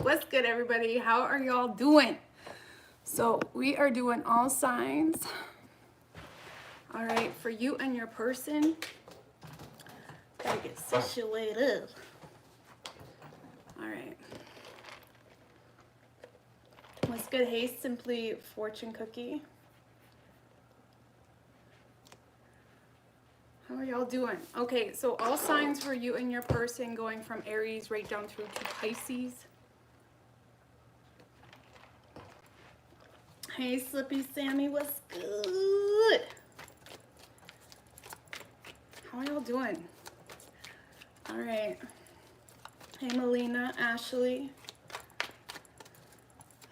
What's good, everybody? How are y'all doing? So we are doing all signs. All right, for you and your person, gotta get situated. All right. What's good? Hey, Simply Fortune Cookie. How are y'all doing? Okay, so all signs for you and your person, going from Aries right down through to Pisces. Hey, Slippy Sammy, what's good? How are y'all doing? All right. Hey, Melina, Ashley.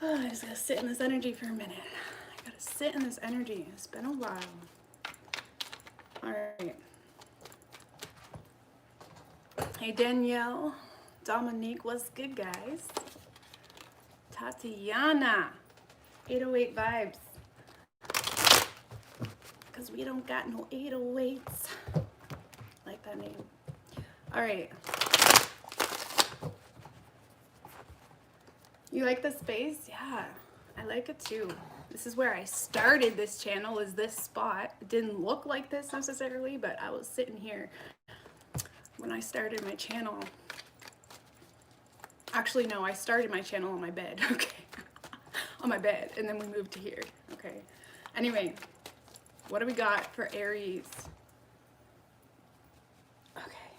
Oh, I just gotta sit in this energy for a minute. I gotta sit in this energy. It's been a while. All right. Hey, Danielle. Dominique, what's good, guys? Tatiana. 808 vibes. Because we don't got no 808s. Like that name. All right. You like the space? Yeah, I like it too. This is where I started this channel, is this spot. It didn't look like this necessarily, but I was sitting here when I started my channel. Actually, no, I started my channel on my bed, okay? On my bed, and then we moved to here, okay? Anyway, what do we got for Aries? Okay.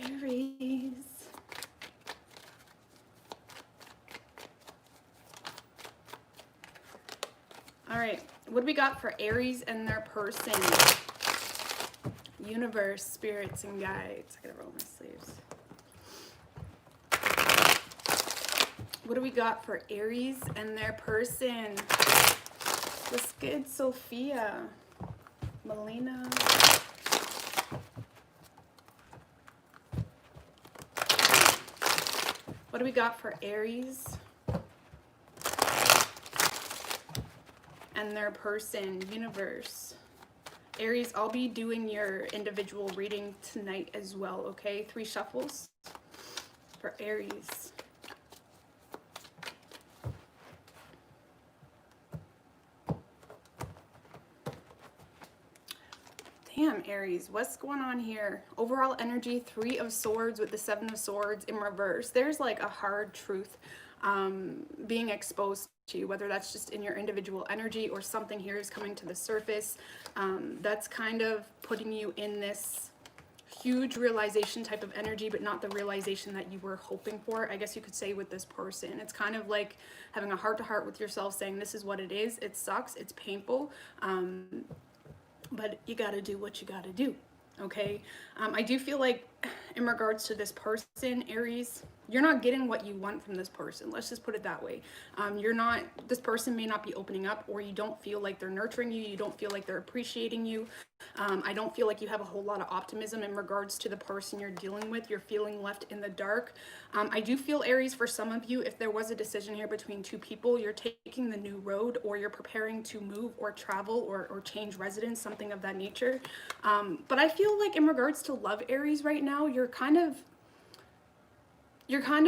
Aries. All right, what do we got for Aries and their person? Universe, spirits, and guides. I gotta roll my sleeves. What do we got for Aries and their person? What's good, Sophia? Melina. What do we got for Aries and their person? Universe. Aries, I'll be doing your individual reading tonight as well, okay? 3 shuffles for Aries. Damn, Aries, what's going on here? Overall energy, 3 of Swords with the 7 of Swords in reverse. There's like a hard truth being exposed to you, whether that's just in your individual energy or something here is coming to the surface. That's kind of putting you in this huge realization type of energy, but not the realization that you were hoping for, I guess you could say, with this person. It's kind of like having a heart-to-heart with yourself, saying this is what it is. It sucks, it's painful, but you gotta do what you gotta do, okay? I do feel like in regards to this person, Aries, you're not getting what you want from this person. Let's just put it that way. This person may not be opening up, or you don't feel like they're nurturing you. You don't feel like they're appreciating you. I don't feel like you have a whole lot of optimism in regards to the person you're dealing with. You're feeling left in the dark. I do feel, Aries, for some of you, if there was a decision here between 2 people, you're taking the new road, or you're preparing to move or travel or change residence, something of that nature. But I feel like in regards to love, Aries, right now, you're kind of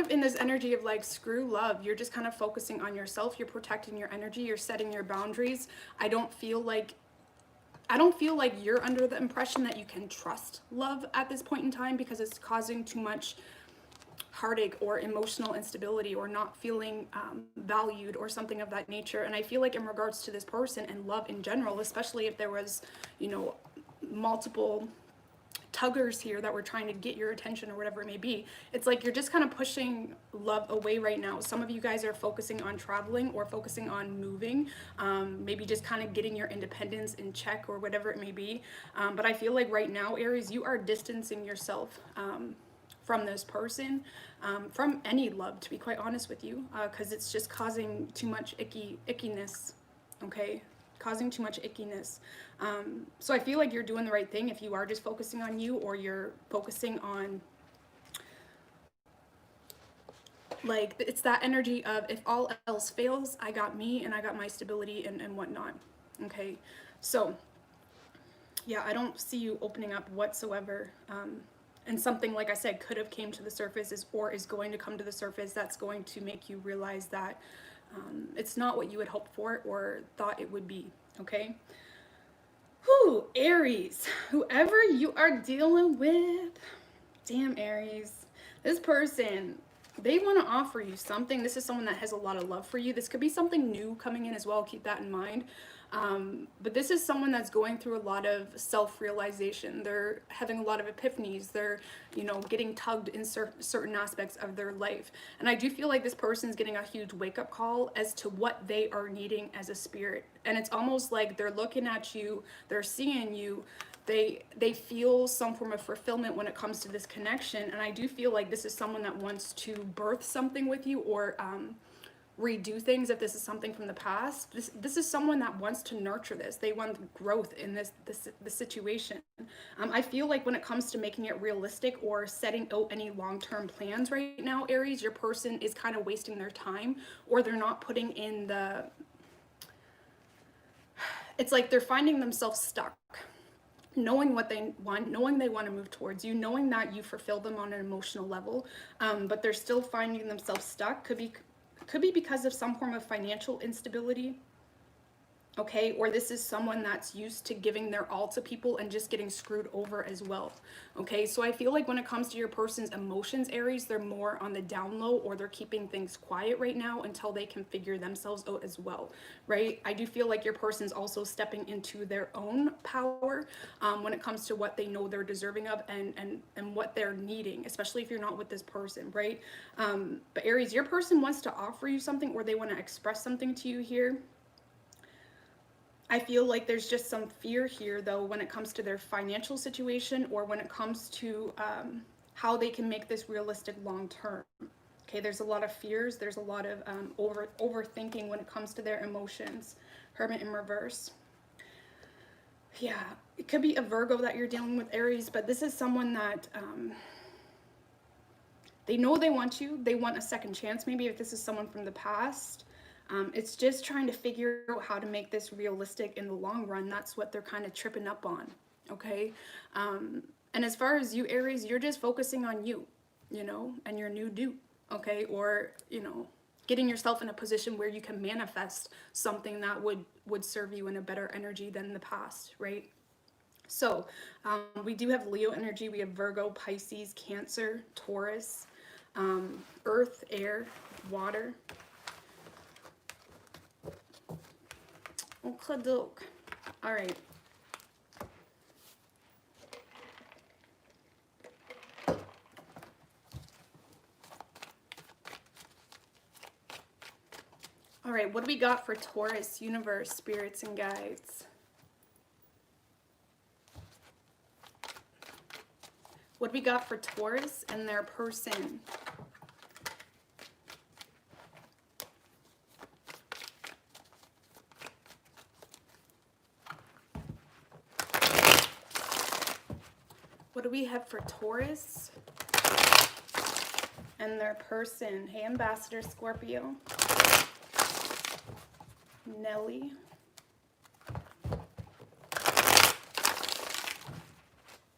in this energy of like, screw love. You're just kind of focusing on yourself. You're protecting your energy. You're setting your boundaries. I don't feel like you're under the impression that you can trust love at this point in time, because it's causing too much heartache or emotional instability, or not feeling valued, or something of that nature. And I feel like in regards to this person and love in general, especially if there was, you know, multiple tuggers here that were trying to get your attention or whatever it may be, it's like you're just kind of pushing love away right now. Some of you guys are focusing on traveling or focusing on moving, maybe just kind of getting your independence in check or whatever it may be. But I feel like right now, Aries, you are distancing yourself from this person, from any love, to be quite honest with you, because it's just causing too much ickiness, okay? Causing too much ickiness. So I feel like you're doing the right thing if you are just focusing on you, or you're focusing on, like, it's that energy of, if all else fails, I got me and I got my stability and whatnot. Okay, so Yeah, I don't see you opening up whatsoever. And something, like I said, could have came to the surface or is going to come to the surface that's going to make you realize that it's not what you had hoped for or thought it would be, okay? Whew, Aries, whoever you are dealing with, damn Aries, this person, they want to offer you something. This is someone that has a lot of love for you. This could be something new coming in as well. Keep that in mind. But this is someone that's going through a lot of self-realization. They're having a lot of epiphanies. They're, you know, getting tugged in certain aspects of their life. And I do feel like this person's getting a huge wake-up call as to what they are needing as a spirit. And it's almost like they're looking at you, they're seeing you, they feel some form of fulfillment when it comes to this connection. And I do feel like this is someone that wants to birth something with you, or redo things if this is something from the past. This is someone that wants to nurture this. They want growth in this situation. I feel like when it comes to making it realistic or setting out any long-term plans right now, Aries, your person is kind of wasting their time, or they're not putting in the, it's like they're finding themselves stuck, knowing what they want, knowing they want to move towards you, knowing that you fulfill them on an emotional level, but they're still finding themselves stuck. Could be because of some form of financial instability, okay? Or this is someone that's used to giving their all to people and just getting screwed over as well, okay? So I feel like when it comes to your person's emotions, Aries, they're more on the down low, or they're keeping things quiet right now until they can figure themselves out as well, right? I do feel like your person's also stepping into their own power when it comes to what they know they're deserving of and what they're needing, especially if you're not with this person, right? But Aries, your person wants to offer you something, or they want to express something to you here. I feel like there's just some fear here, though, when it comes to their financial situation, or when it comes to how they can make this realistic long term. Okay, there's a lot of fears. There's a lot of overthinking when it comes to their emotions. Hermit in reverse. Yeah, it could be a Virgo that you're dealing with, Aries, but this is someone that they know they want you. They want a second chance, maybe, if this is someone from the past. It's just trying to figure out how to make this realistic in the long run. That's what they're kind of tripping up on, okay? And as far as you, Aries, you're just focusing on you, you know, and your new do, okay? Or, you know, getting yourself in a position where you can manifest something that would serve you in a better energy than the past, right? So we do have Leo energy. We have Virgo, Pisces, Cancer, Taurus, Earth, air, water. Okladok. All right. All right, what do we got for Taurus, universe, spirits, and guides? What do we got for Taurus and their person? What do we have for Taurus and their person? Hey, Ambassador Scorpio. Nelly.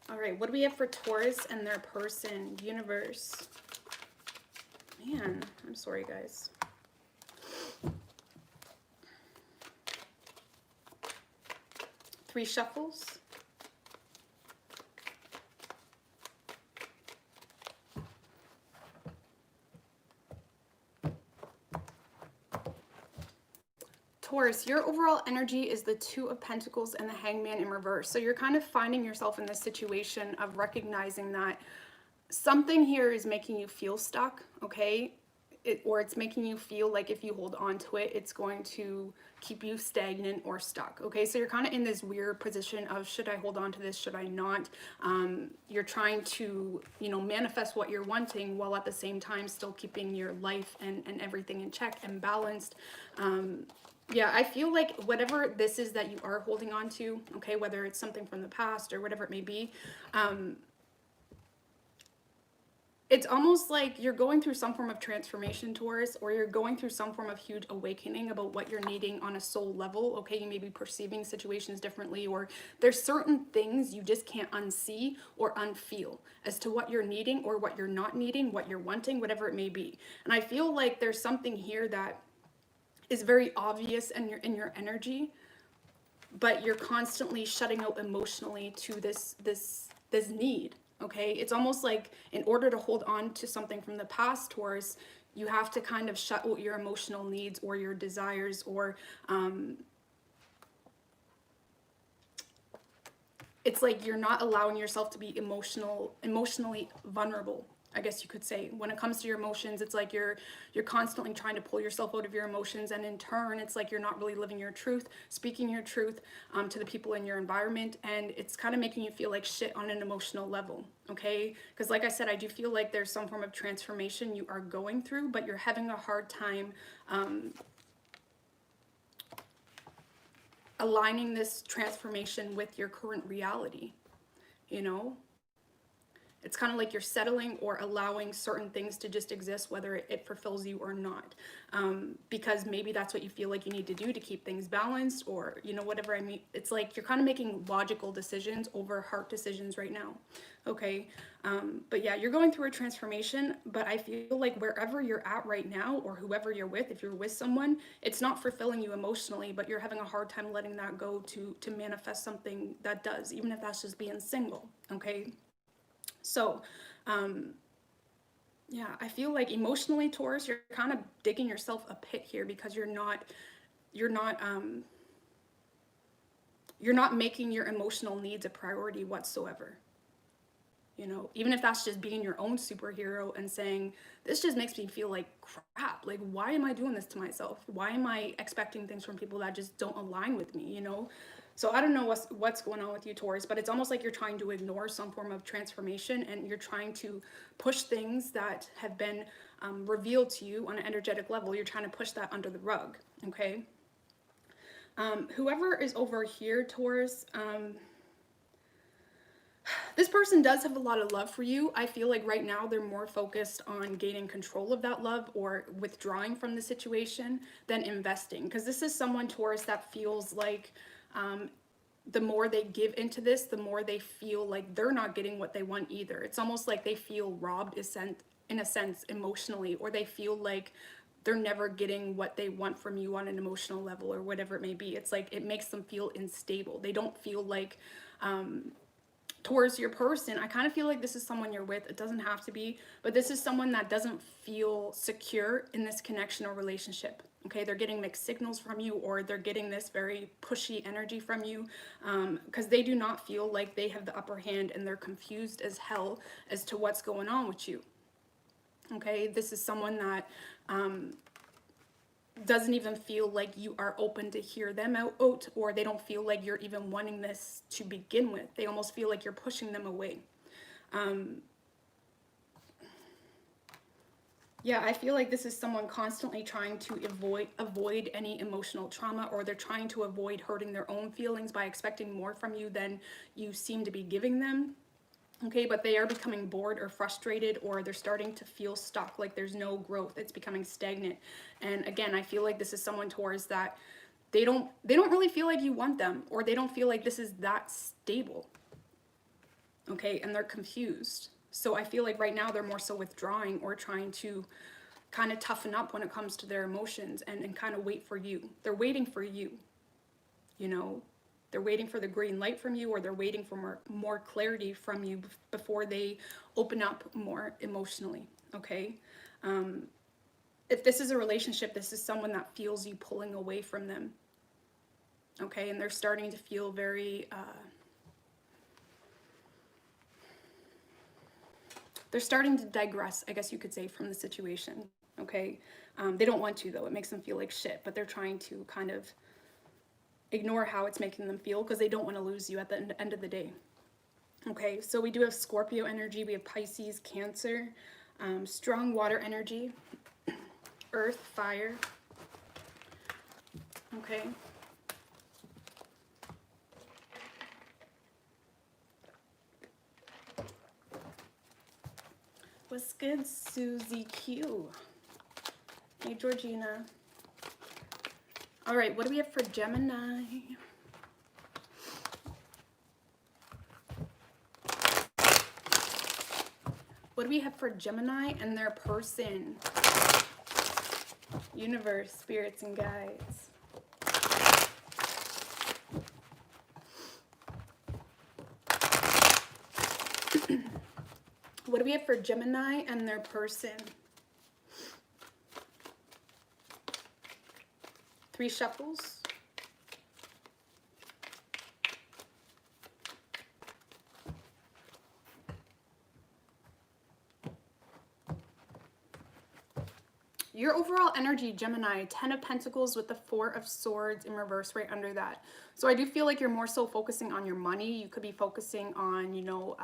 All right, what do we have for Taurus and their person? Universe. Man, I'm sorry, guys. Three shuffles. Taurus, your overall energy is the Two of Pentacles and the Hangman in reverse. So you're kind of finding yourself in this situation of recognizing that something here is making you feel stuck, okay? Or it's making you feel like if you hold on to it, it's going to keep you stagnant or stuck, okay? So you're kind of in this weird position of, should I hold on to this? Should I not? You're trying to, you know, manifest what you're wanting while at the same time still keeping your life and everything in check and balanced. Yeah, I feel like whatever this is that you are holding on to, okay, whether it's something from the past or whatever it may be, it's almost like you're going through some form of transformation, Taurus, or you're going through some form of huge awakening about what you're needing on a soul level. Okay, you may be perceiving situations differently, or there's certain things you just can't unsee or unfeel as to what you're needing or what you're not needing, what you're wanting, whatever it may be. And I feel like there's something here that is very obvious in your energy, but you're constantly shutting out emotionally to this need. Okay, it's almost like in order to hold on to something from the past, Taurus, you have to kind of shut out your emotional needs or your desires, or it's like you're not allowing yourself to be emotionally vulnerable, I guess you could say. When it comes to your emotions, it's like you're constantly trying to pull yourself out of your emotions, and in turn, it's like you're not really living your truth, speaking your truth to the people in your environment, and it's kind of making you feel like shit on an emotional level, okay? Because like I said, I do feel like there's some form of transformation you are going through, but you're having a hard time aligning this transformation with your current reality, you know? It's kind of like you're settling or allowing certain things to just exist, whether it fulfills you or not. Because maybe that's what you feel like you need to do to keep things balanced, or, you know, whatever. I mean, it's like you're kind of making logical decisions over heart decisions right now. Okay. But yeah, you're going through a transformation, but I feel like wherever you're at right now, or whoever you're with, if you're with someone, it's not fulfilling you emotionally, but you're having a hard time letting that go to manifest something that does, even if that's just being single. Okay. So, yeah, I feel like emotionally, Taurus, you're kind of digging yourself a pit here, because you're not making your emotional needs a priority whatsoever. You know, even if that's just being your own superhero and saying, this just makes me feel like crap. Like, why am I doing this to myself? Why am I expecting things from people that just don't align with me, you know? So I don't know what's going on with you, Taurus, but it's almost like you're trying to ignore some form of transformation, and you're trying to push things that have been revealed to you on an energetic level. You're trying to push that under the rug, okay? Whoever is over here, Taurus, this person does have a lot of love for you. I feel like right now they're more focused on gaining control of that love or withdrawing from the situation than investing. Because this is someone, Taurus, that feels like the more they give into this, the more they feel like they're not getting what they want either. It's almost like they feel robbed in a sense emotionally, or they feel like they're never getting what they want from you on an emotional level, or whatever it may be. It's like it makes them feel unstable. They don't feel like towards your person. I kind of feel like this is someone you're with. It doesn't have to be, but this is someone that doesn't feel secure in this connection or relationship. Okay, they're getting mixed signals from you, or they're getting this very pushy energy from you, because they do not feel like they have the upper hand, and they're confused as hell as to what's going on with you. Okay, this is someone that doesn't even feel like you are open to hear them out, or they don't feel like you're even wanting this to begin with. They almost feel like you're pushing them away. Yeah, I feel like this is someone constantly trying to avoid any emotional trauma, or they're trying to avoid hurting their own feelings by expecting more from you than you seem to be giving them. Okay, but they are becoming bored or frustrated, or they're starting to feel stuck, like there's no growth. It's becoming stagnant. And again, I feel like this is someone towards that they don't really feel like you want them, or they don't feel like this is that stable. Okay, and they're confused. So I feel like right now they're more so withdrawing, or trying to kind of toughen up when it comes to their emotions, and kind of wait for you. They're waiting for you, you know? They're waiting for the green light from you, or they're waiting for more clarity from you before they open up more emotionally, okay? If this is a relationship, this is someone that feels you pulling away from them, okay? And they're starting to feel very, they're starting to digress, I guess you could say, from the situation, okay? They don't want to, though. It makes them feel like shit, but they're trying to kind of ignore how it's making them feel, because they don't want to lose you at the end of the day. Okay, so we do have Scorpio energy, we have Pisces, Cancer, strong water energy, earth, fire. Okay. What's good, Susie Q? Hey, Georgina. All right, what do we have for Gemini? What do we have for Gemini and their person? Universe, spirits, and guides. What do we have for Gemini and their person? 3 shuffles. Your overall energy, Gemini, 10 of Pentacles with the 4 of Swords in reverse right under that. So I do feel like you're more so focusing on your money. You could be focusing on, you know,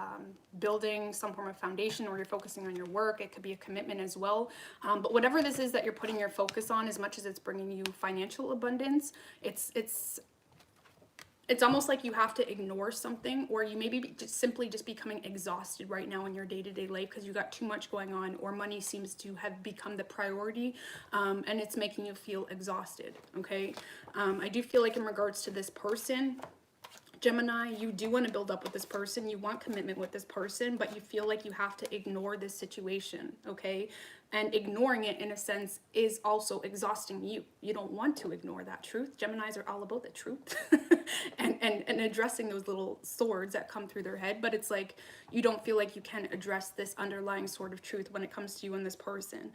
building some form of foundation, or you're focusing on your work. It could be a commitment as well. But whatever this is that you're putting your focus on, as much as it's bringing you financial abundance, it's almost like you have to ignore something, or you maybe simply just becoming exhausted right now in your day-to-day life because you got too much going on, or money seems to have become the priority, and it's making you feel exhausted, okay? I do feel like in regards to this person, Gemini, you do want to build up with this person, you want commitment with this person, but you feel like you have to ignore this situation, okay? And ignoring it, in a sense, is also exhausting you. You don't want to ignore that truth. Geminis are all about the truth and addressing those little swords that come through their head, but it's like you don't feel like you can address this underlying sort of truth when it comes to you and this person.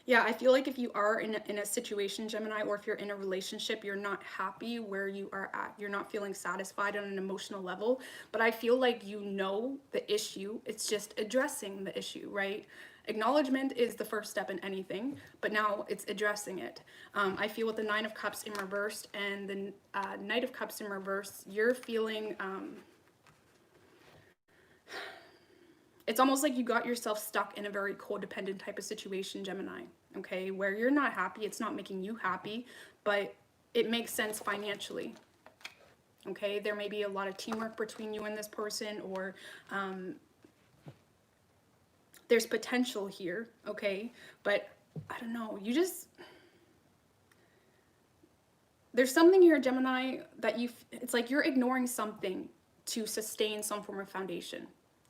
Yeah, I feel like if you are in a situation, Gemini, or if you're in a relationship, you're not happy where you are at. You're not feeling satisfied on an emotional level. But I feel like you know the issue. It's just addressing the issue, right? Acknowledgement is the first step in anything, but now it's addressing it. I feel with the 9 of Cups in reverse and the Knight of Cups in reverse, you're feeling... it's almost like you got yourself stuck in a very codependent type of situation, Gemini, okay? Where you're not happy, it's not making you happy, but it makes sense financially, okay? There may be a lot of teamwork between you and this person, or there's potential here, okay? But I don't know, you just... there's something here, Gemini, that it's like you're ignoring something to sustain some form of foundation.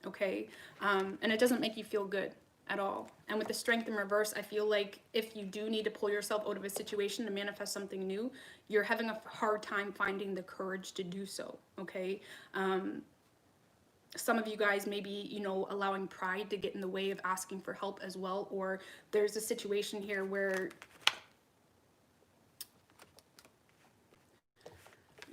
Okay, and it doesn't make you feel good at all. And with the Strength in reverse, I feel like if you do need to pull yourself out of a situation to manifest something new, you're having a hard time finding the courage to do so, okay? Some of you guys may be, you know, allowing pride to get in the way of asking for help as well, or there's a situation here where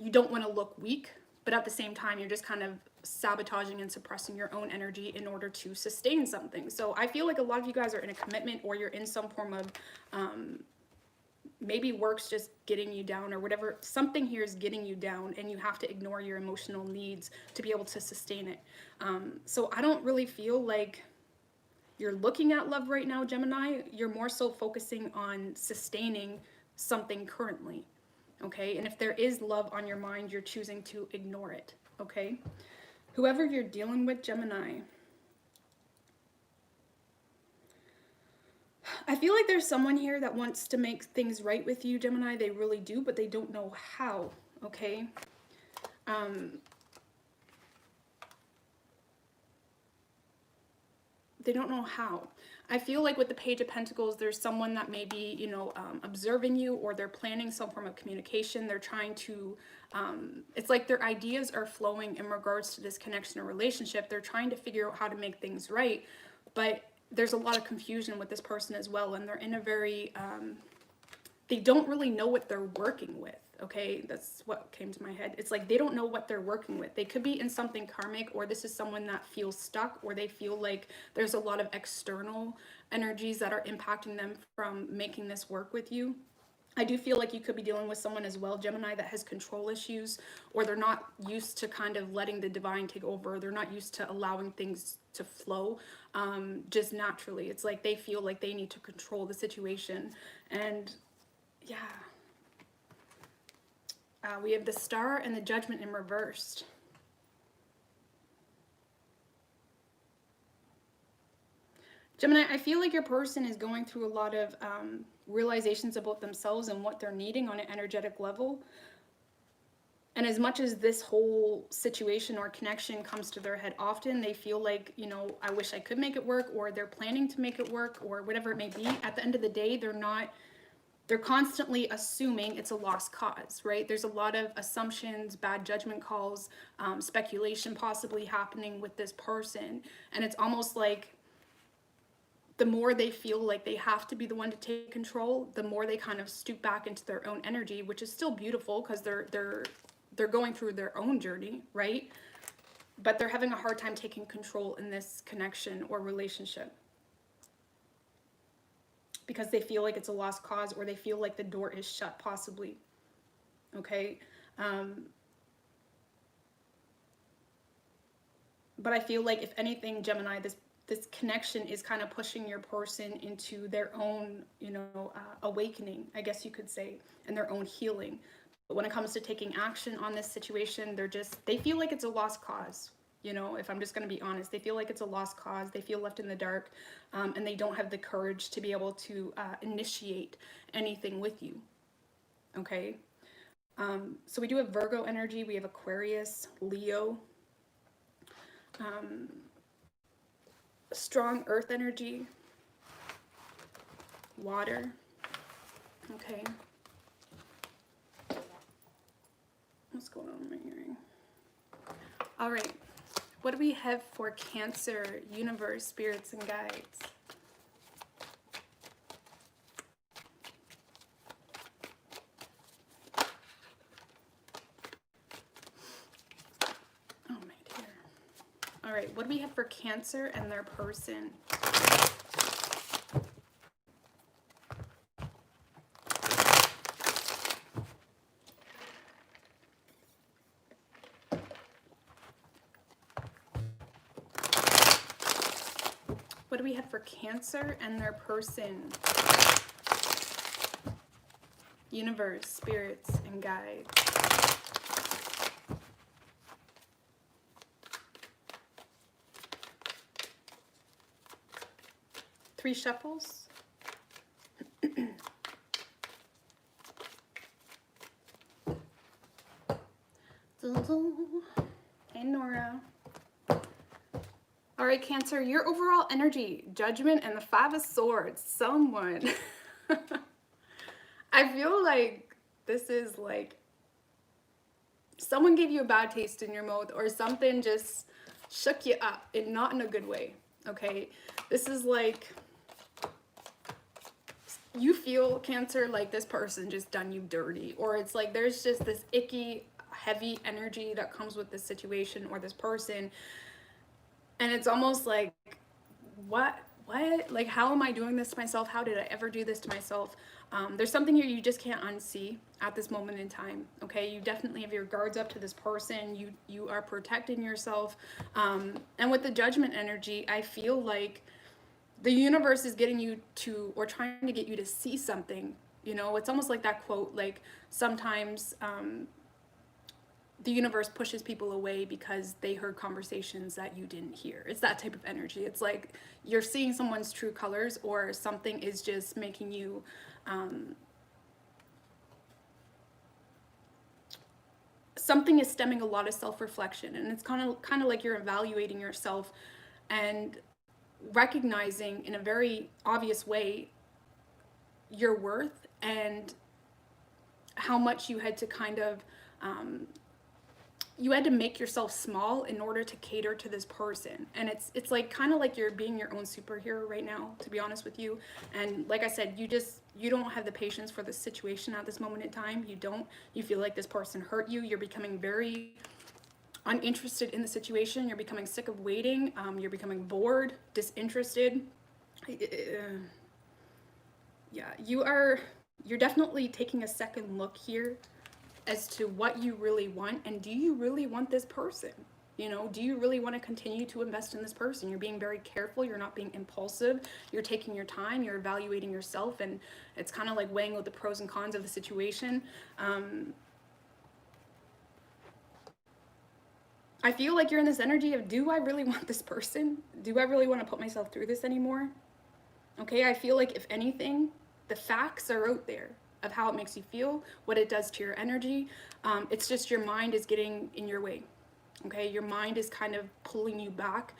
you don't want to look weak, but at the same time, you're just kind of sabotaging and suppressing your own energy in order to sustain something. So I feel like a lot of you guys are in a commitment, or you're in some form of maybe work's just getting you down, or whatever. Something here is getting you down, and you have to ignore your emotional needs to be able to sustain it. So I don't really feel like you're looking at love right now, Gemini. You're more so focusing on sustaining something currently, okay? And if there is love on your mind, you're choosing to ignore it, okay? Whoever you're dealing with, Gemini, I feel like there's someone here that wants to make things right with you, Gemini. They really do, but they don't know how, okay? They don't know how. I feel like with the Page of Pentacles, there's someone that may be, you know, observing you, or they're planning some form of communication. They're trying to, it's like their ideas are flowing in regards to this connection or relationship. They're trying to figure out how to make things right, but there's a lot of confusion with this person as well, and they're in a very, they don't really know what they're working with, okay? That's what came to my head. It's like they don't know what they're working with. They could be in something karmic, or this is someone that feels stuck, or they feel like there's a lot of external energies that are impacting them from making this work with you. I do feel like you could be dealing with someone as well, Gemini, that has control issues, or they're not used to kind of letting the divine take over. They're not used to allowing things to flow just naturally. It's like they feel like they need to control the situation. And yeah, we have the Star and the Judgment in reversed. Gemini, I feel like your person is going through a lot of realizations about themselves and what they're needing on an energetic level. And as much as this whole situation or connection comes to their head often, they feel like, you know, I wish I could make it work, or they're planning to make it work, or whatever it may be. At the end of the day, they're constantly assuming it's a lost cause, right? There's a lot of assumptions, bad judgment calls, speculation possibly happening with this person. And it's almost like the more they feel like they have to be the one to take control, the more they kind of stoop back into their own energy, which is still beautiful because they're going through their own journey, right? But they're having a hard time taking control in this connection or relationship because they feel like it's a lost cause, or they feel like the door is shut possibly. Okay. But I feel like if anything, Gemini, this connection is kind of pushing your person into their own, you know, awakening, I guess you could say, and their own healing. But when it comes to taking action on this situation, they feel like it's a lost cause. You know, if I'm just going to be honest, they feel like it's a lost cause. They feel left in the dark, and they don't have the courage to be able to initiate anything with you. Okay. So we do have Virgo energy. We have Aquarius, Leo, strong earth energy, water. Okay. What's going on in my hearing? All right. What do we have for Cancer, universe, spirits, and guides? Oh, my dear. All right. What do we have for Cancer and their person? What do we have for Cancer and their person? Universe, spirits, and guides. Three shuffles. Hey, Nora. All right, Cancer, your overall energy, Judgment, and the Five of Swords. Someone. I feel like this is like someone gave you a bad taste in your mouth, or something just shook you up, and not in a good way, okay? This is like you feel, Cancer, like this person just done you dirty, or it's like there's just this icky, heavy energy that comes with this situation or this person. And it's almost like, what, like, how am I doing this to myself? How did I ever do this to myself? There's something here you just can't unsee at this moment in time, okay? You definitely have your guards up to this person. You are protecting yourself. And with the Judgment energy, I feel like the universe is getting you to, or trying to get you to see something, you know? It's almost like that quote, like, sometimes the universe pushes people away because they heard conversations that you didn't hear. It's that type of energy. It's like you're seeing someone's true colors, or something is just making you something is stemming a lot of self-reflection, and it's kind of like you're evaluating yourself and recognizing in a very obvious way your worth and how much you had to kind of you had to make yourself small in order to cater to this person. And it's like kind of like you're being your own superhero right now, to be honest with you. And like I said, you don't have the patience for the situation at this moment in time. You feel like this person hurt you. You're becoming very uninterested in the situation. You're becoming sick of waiting. You're becoming bored, disinterested. Yeah, you're definitely taking a second look here as to what you really want, and do you really want this person? You know, do you really want to continue to invest in this person? You're being very careful. You're not being impulsive. You're taking your time. You're evaluating yourself, and it's kind of like weighing out the pros and cons of the situation. I feel like you're in this energy of, do I really want this person? Do I really want to put myself through this anymore? Okay, I feel like if anything, the facts are out there of how it makes you feel, what it does to your energy. It's just your mind is getting in your way. Okay, your mind is kind of pulling you back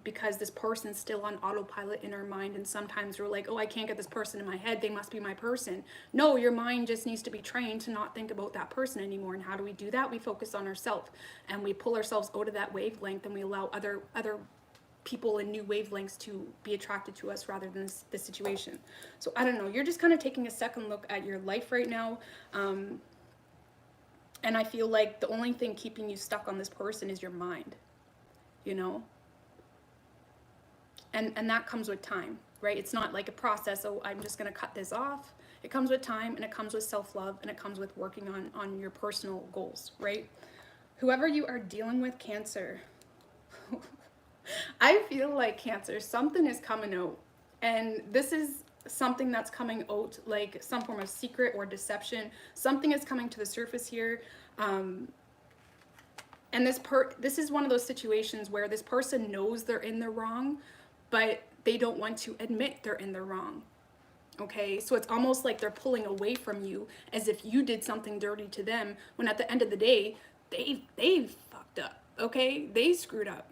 because this person's still on autopilot in our mind. And sometimes we're like, oh, I can't get this person in my head. They must be my person. No, your mind just needs to be trained to not think about that person anymore. And how do we do that? We focus on ourselves and we pull ourselves out of that wavelength, and we allow other people in new wavelengths to be attracted to us rather than this situation. So I don't know, you're just kind of taking a second look at your life right now. And I feel like the only thing keeping you stuck on this person is your mind, you know? And that comes with time, right? It's not like a process, oh, I'm just gonna cut this off. It comes with time, and it comes with self-love, and it comes with working on your personal goals, right? Whoever you are dealing with, Cancer, I feel like, Cancer, something is coming out. And this is something that's coming out like some form of secret or deception. Something is coming to the surface here. And this is one of those situations where this person knows they're in the wrong, but they don't want to admit they're in the wrong. Okay, so it's almost like they're pulling away from you as if you did something dirty to them, when at the end of the day, they fucked up. Okay, they screwed up.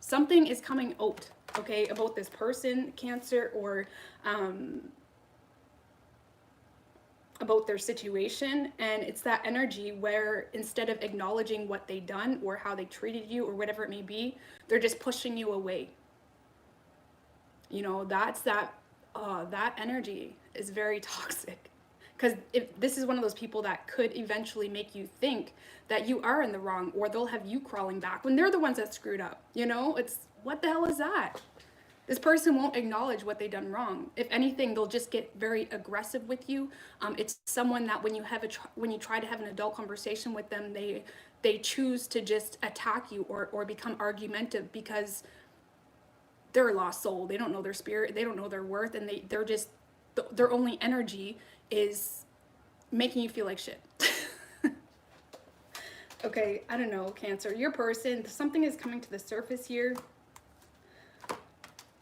Something is coming out, okay, about this person, Cancer, or about their situation. And it's that energy where instead of acknowledging what they done or how they treated you or whatever it may be, they're just pushing you away. You know, that's that energy is very toxic, because if this is one of those people that could eventually make you think that you are in the wrong, or they'll have you crawling back when they're the ones that screwed up. You know, it's, what the hell is that? This person won't acknowledge what they've done wrong. If anything, they'll just get very aggressive with you. It's someone that when you try to have an adult conversation with them, they choose to just attack you or become argumentative, because they're a lost soul. They don't know their spirit. They don't know their worth, and they're just, their only energy is making you feel like shit. Okay, I don't know, Cancer. Your person, something is coming to the surface here.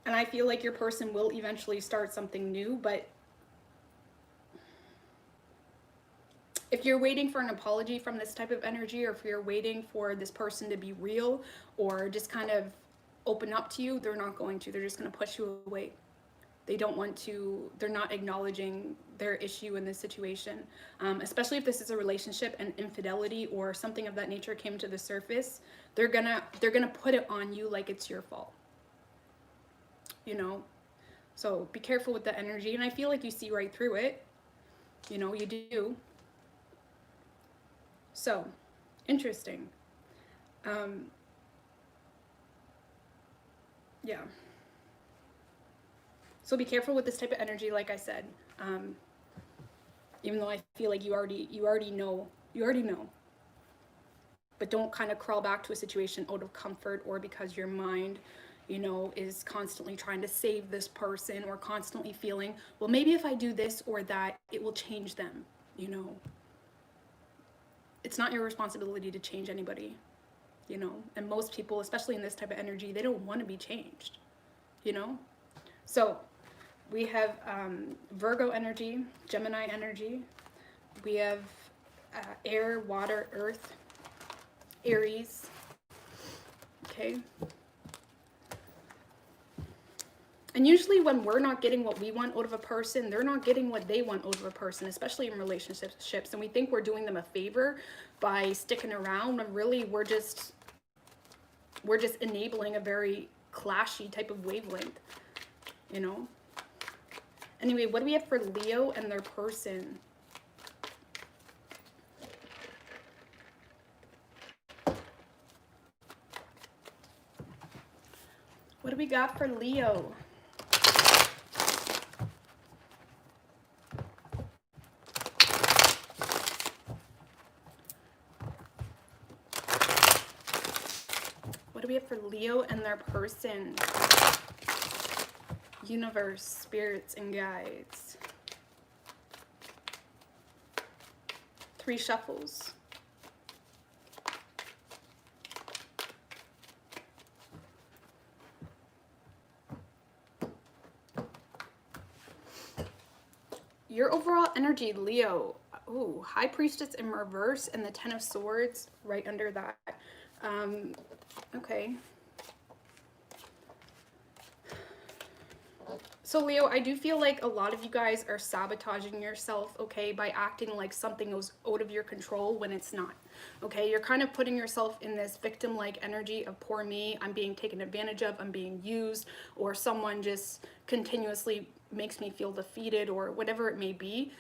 And I feel like your person will eventually start something new, but if you're waiting for an apology from this type of energy, or if you're waiting for this person to be real or just kind of open up to you, they're not going to. They're just going to push you away. They don't want to, they're not acknowledging their issue in this situation. Especially if this is a relationship and infidelity or something of that nature came to the surface, they're gonna put it on you like it's your fault. You know? So be careful with the energy. And I feel like you see right through it. You know, you do. So, interesting. Yeah. So be careful with this type of energy, like I said. Even though I feel like you already know. But don't kind of crawl back to a situation out of comfort, or because your mind, you know, is constantly trying to save this person, or constantly feeling, well, maybe if I do this or that, it will change them, you know. It's not your responsibility to change anybody, you know. And most people, especially in this type of energy, they don't want to be changed, you know. So we have Virgo energy, Gemini energy. We have air, water, earth, Aries. Okay. And usually when we're not getting what we want out of a person, they're not getting what they want out of a person, especially in relationships. And we think we're doing them a favor by sticking around, when really we're just enabling a very clashy type of wavelength, you know. Anyway, what do we have for Leo and their person? What do we got for Leo? What do we have for Leo and their person? Universe, spirits, and guides. 3 shuffles. your overall energy, Leo. Ooh, High Priestess in reverse and the Ten of Swords right under that. Okay. So Leo, I do feel like a lot of you guys are sabotaging yourself, okay, by acting like something was out of your control when it's not. Okay, you're kind of putting yourself in this victim-like energy of poor me, I'm being taken advantage of, I'm being used, or someone just continuously makes me feel defeated, or whatever it may be.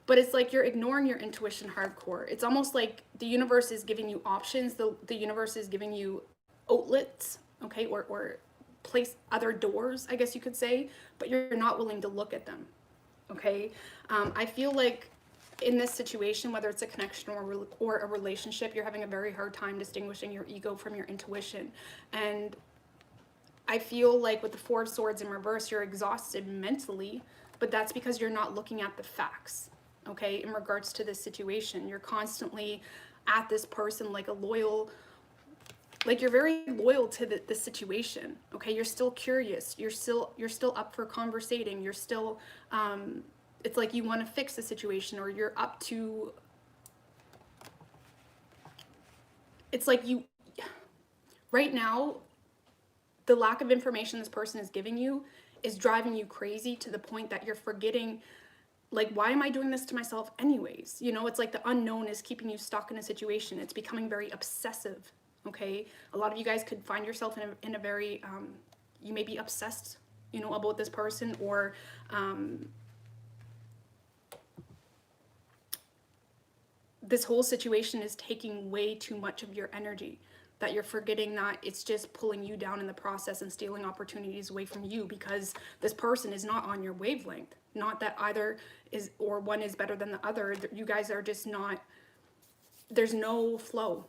But it's like you're ignoring your intuition hardcore. It's almost like the universe is giving you options, the universe is giving you outlets, okay, or place other doors, I guess you could say, but you're not willing to look at them, okay? I feel like in this situation, whether it's a connection or a relationship, you're having a very hard time distinguishing your ego from your intuition. And I feel like with the Four of Swords in reverse, you're exhausted mentally, but that's because you're not looking at the facts, okay, in regards to this situation. You're constantly at this person like a loyal, like you're very loyal to the situation, okay? You're still curious, you're still up for conversating, you're still it's like you want to fix the situation, or you're up to, it's like you, right now, the lack of information this person is giving you is driving you crazy to the point that you're forgetting, like, why am I doing this to myself anyways? You know, it's like the unknown is keeping you stuck in a situation. It's becoming very obsessive, okay? A lot of you guys could find yourself in a very, you may be obsessed, you know, about this person, or this whole situation is taking way too much of your energy, that you're forgetting that it's just pulling you down in the process and stealing opportunities away from you, because this person is not on your wavelength. Not that either is, or one is better than the other. You guys are just not, there's no flow.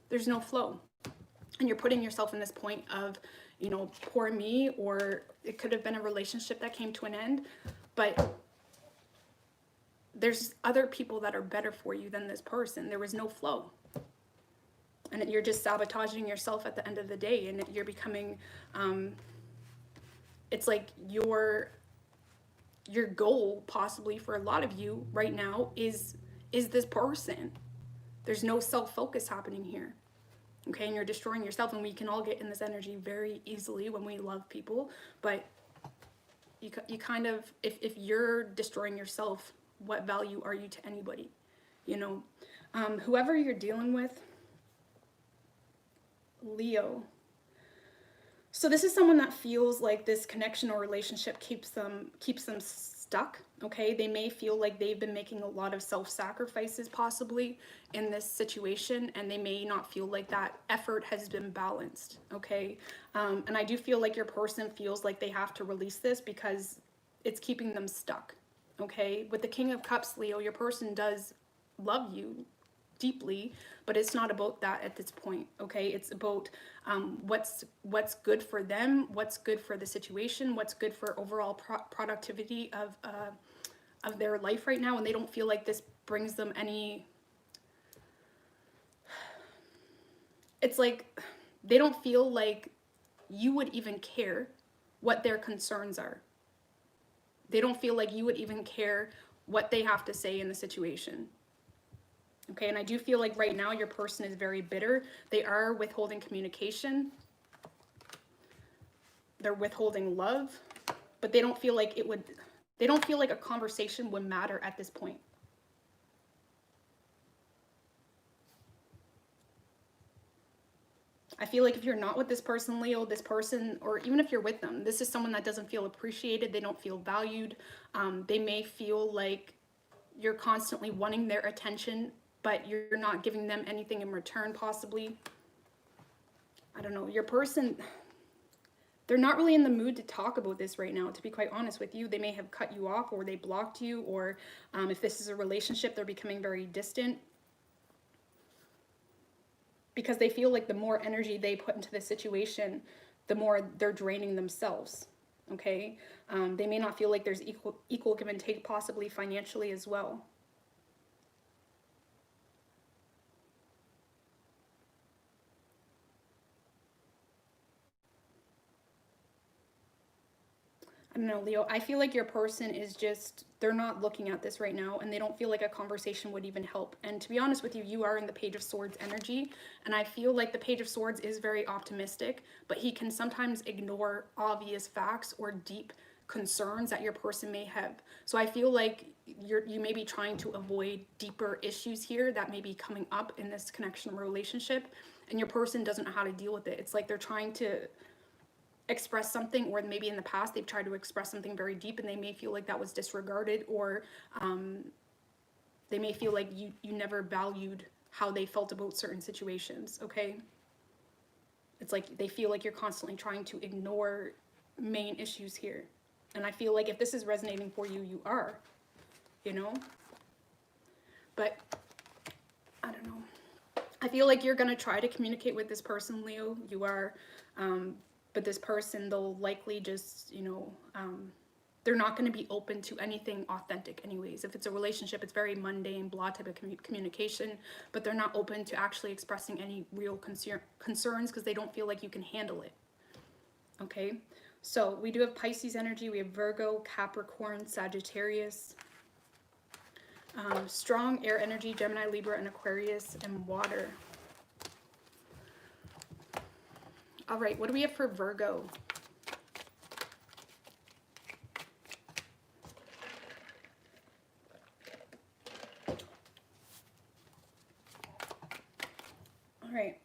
There's no flow. And you're putting yourself in this point of, you know, poor me, or it could have been a relationship that came to an end, but there's other people that are better for you than this person. There was no flow. And you're just sabotaging yourself at the end of the day, and you're becoming, it's like your goal possibly for a lot of you right now is this person. There's no self-focus happening here. Okay, and you're destroying yourself, and we can all get in this energy very easily when we love people, but you kind of, if you're destroying yourself, what value are you to anybody? You know, whoever you're dealing with, Leo. So this is someone that feels like this connection or relationship keeps them stuck, okay? They may feel like they've been making a lot of self-sacrifices possibly in this situation, and they may not feel like that effort has been balanced, okay? And I do feel like your person feels like they have to release this because it's keeping them stuck, okay? With the King of Cups, Leo, your person does love you deeply, but it's not about that at this point, okay? It's about what's good for them, what's good for the situation, what's good for overall productivity of their life right now, and they don't feel like this brings them any, it's like they don't feel like you would even care what their concerns are. They don't feel like you would even care what they have to say in the situation. Okay, and I do feel like right now your person is very bitter. They are withholding communication. They're withholding love, but they don't feel like they don't feel like a conversation would matter at this point. I feel like if you're not with this person, Leo, this person, or even if you're with them, this is someone that doesn't feel appreciated. They don't feel valued. They may feel like you're constantly wanting their attention, but you're not giving them anything in return, possibly. I don't know. Your person, they're not really in the mood to talk about this right now, to be quite honest with you. They may have cut you off, or they blocked you, or if this is a relationship, they're becoming very distant, because they feel like the more energy they put into this situation, the more they're draining themselves, okay? They may not feel like there's equal give and take, possibly financially as well. I don't know, Leo. I feel like your person is just, they're not looking at this right now and they don't feel like a conversation would even help. And to be honest with you, you are in the Page of Swords energy. And I feel like the Page of Swords is very optimistic, but he can sometimes ignore obvious facts or deep concerns that your person may have. So I feel like you may be trying to avoid deeper issues here that may be coming up in this connection or relationship. And your person doesn't know how to deal with it. It's like they're trying to express something, or maybe in the past they've tried to express something very deep and they may feel like that was disregarded, or they may feel like you never valued how they felt about certain situations. Okay, it's like they feel like you're constantly trying to ignore main issues here, and I feel like if this is resonating for you, you are, you know. But I don't know, I feel like you're gonna try to communicate with this person, Leo. You are, but this person, they'll likely just, you know, they're not going to be open to anything authentic anyways. If it's a relationship, it's very mundane, blah type of communication, but they're not open to actually expressing any real concerns because they don't feel like you can handle it. Okay, so we do have Pisces energy. We have Virgo, Capricorn, Sagittarius. Strong air energy, Gemini, Libra, and Aquarius, and water. All right, what do we have for Virgo? All right.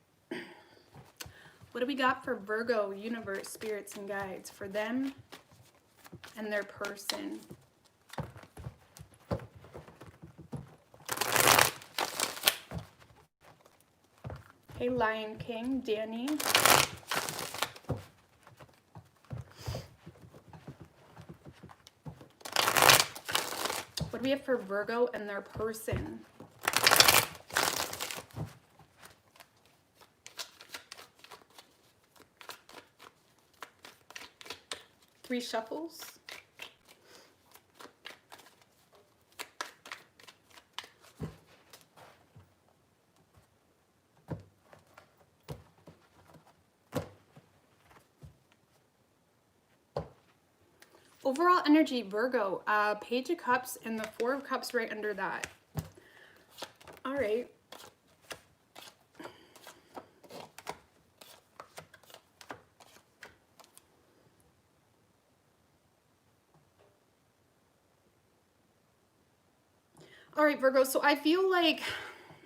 What do we got for Virgo, universe, spirits, and guides for them and their person? Hey, Lion King, Danny. What do we have for Virgo and their person? Three shuffles. Overall energy, Virgo, Page of Cups and the Four of Cups right under that. All right. All right, Virgo, so I feel like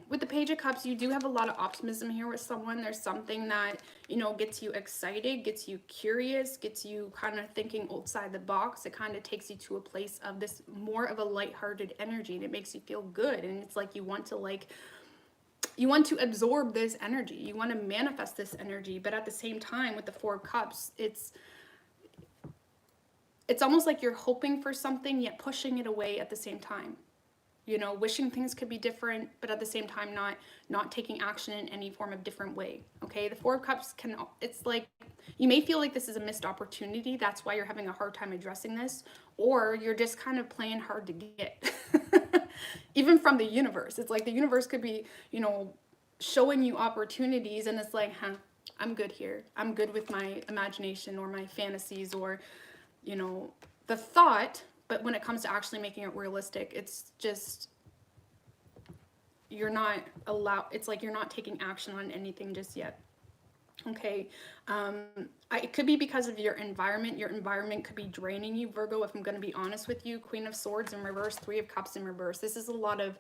with the Page of Cups, you do have a lot of optimism here with someone. There's something that, you know, gets you excited, gets you curious, gets you kind of thinking outside the box. It kind of takes you to a place of this more of a lighthearted energy, and it makes you feel good. And it's like you want to absorb this energy. You want to manifest this energy. But at the same time, with the Four of Cups, it's almost like you're hoping for something, yet pushing it away at the same time. You know, wishing things could be different, but at the same time not taking action in any form of different way. Okay, the Four of Cups it's like you may feel like this is a missed opportunity. That's why you're having a hard time addressing this, or you're just kind of playing hard to get. Even from the universe, it's like the universe could be, you know, showing you opportunities, and it's like, I'm good here. I'm good with my imagination or my fantasies or, you know, the thought. But when it comes to actually making it realistic, it's just, you're not allowed, it's like you're not taking action on anything just yet. Okay, it could be because of your environment. Your environment could be draining you, Virgo, if I'm going to be honest with you. Queen of Swords in reverse, Three of Cups in reverse. This is a lot of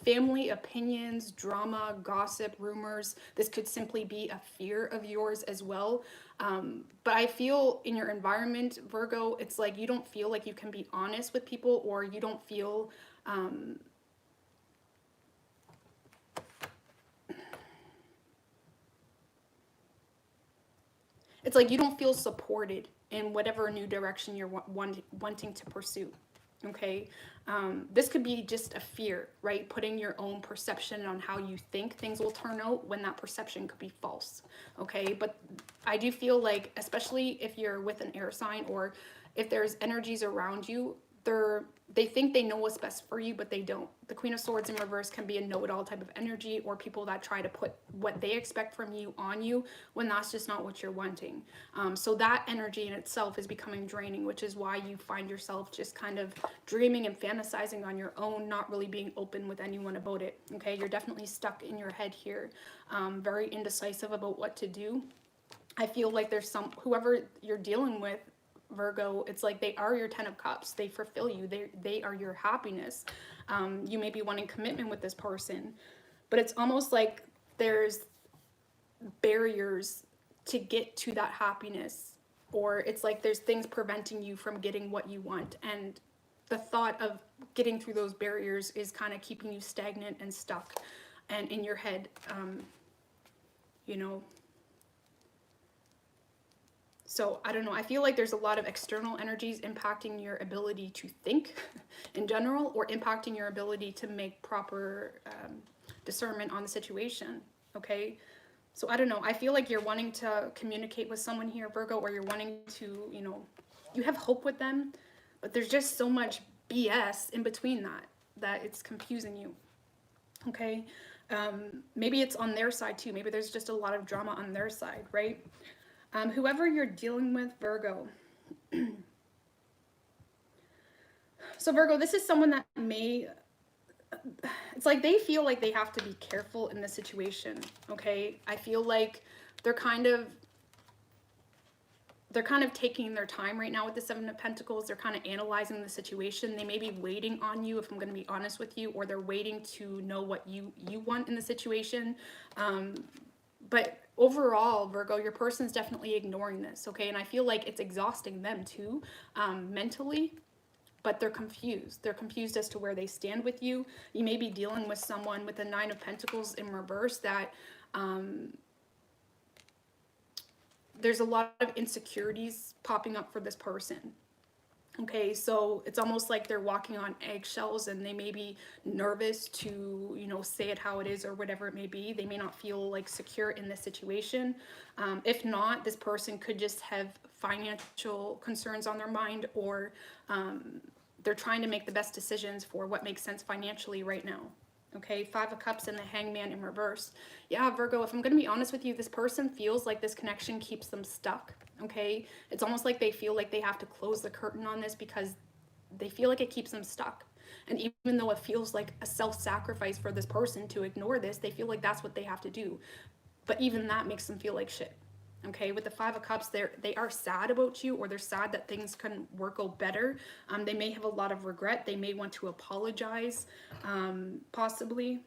family opinions, drama, gossip, rumors. This could simply be a fear of yours as well. But I feel in your environment, Virgo, it's like you don't feel like you can be honest with people, or you don't feel it's like you don't feel supported in whatever new direction you're wanting to pursue. Okay, this could be just a fear, right? Putting your own perception on how you think things will turn out when that perception could be false. Okay, but I do feel like, especially if you're with an air sign, or if there's energies around you, they think they know what's best for you, but they don't. The Queen of Swords in reverse can be a know-it-all type of energy, or people that try to put what they expect from you on you when that's just not what you're wanting. So that energy in itself is becoming draining, which is why you find yourself just kind of dreaming and fantasizing on your own, not really being open with anyone about it. Okay, you're definitely stuck in your head here, very indecisive about what to do. I feel like there's whoever you're dealing with, Virgo, it's like they are your 10 of Cups. They fulfill you. They are your happiness. You may be wanting commitment with this person, but it's almost like there's barriers to get to that happiness, or it's like there's things preventing you from getting what you want. And the thought of getting through those barriers is kind of keeping you stagnant and stuck and in your head, you know. So I don't know, I feel like there's a lot of external energies impacting your ability to think in general, or impacting your ability to make proper discernment on the situation, okay? So I don't know, I feel like you're wanting to communicate with someone here, Virgo, or you're wanting to, you know, you have hope with them, but there's just so much BS in between that it's confusing you, okay? Maybe it's on their side too. Maybe there's just a lot of drama on their side, right? Whoever you're dealing with, Virgo. So Virgo, this is someone that it's like they feel like they have to be careful in this situation, okay? I feel like they're kind of taking their time right now with the Seven of Pentacles. They're kind of analyzing the situation. They may be waiting on you, if I'm going to be honest with you, or they're waiting to know what you want in the situation. But overall, Virgo, your person's definitely ignoring this, okay? And I feel like it's exhausting them too, mentally, but they're confused. They're confused as to where they stand with you. You may be dealing with someone with the Nine of Pentacles in reverse that there's a lot of insecurities popping up for this person. Okay, so it's almost like they're walking on eggshells, and they may be nervous to, you know, say it how it is or whatever it may be. They may not feel like secure in this situation. If not, this person could just have financial concerns on their mind, or they're trying to make the best decisions for what makes sense financially right now. Okay, Five of Cups and the Hangman in reverse. Yeah, Virgo, if I'm going to be honest with you, this person feels like this connection keeps them stuck. Okay, it's almost like they feel like they have to close the curtain on this because they feel like it keeps them stuck. And even though it feels like a self-sacrifice for this person to ignore this, they feel like that's what they have to do. But even that makes them feel like shit. Okay, with the Five of Cups, they are sad about you, or they're sad that things couldn't work out better. They may have a lot of regret. They may want to apologize, possibly.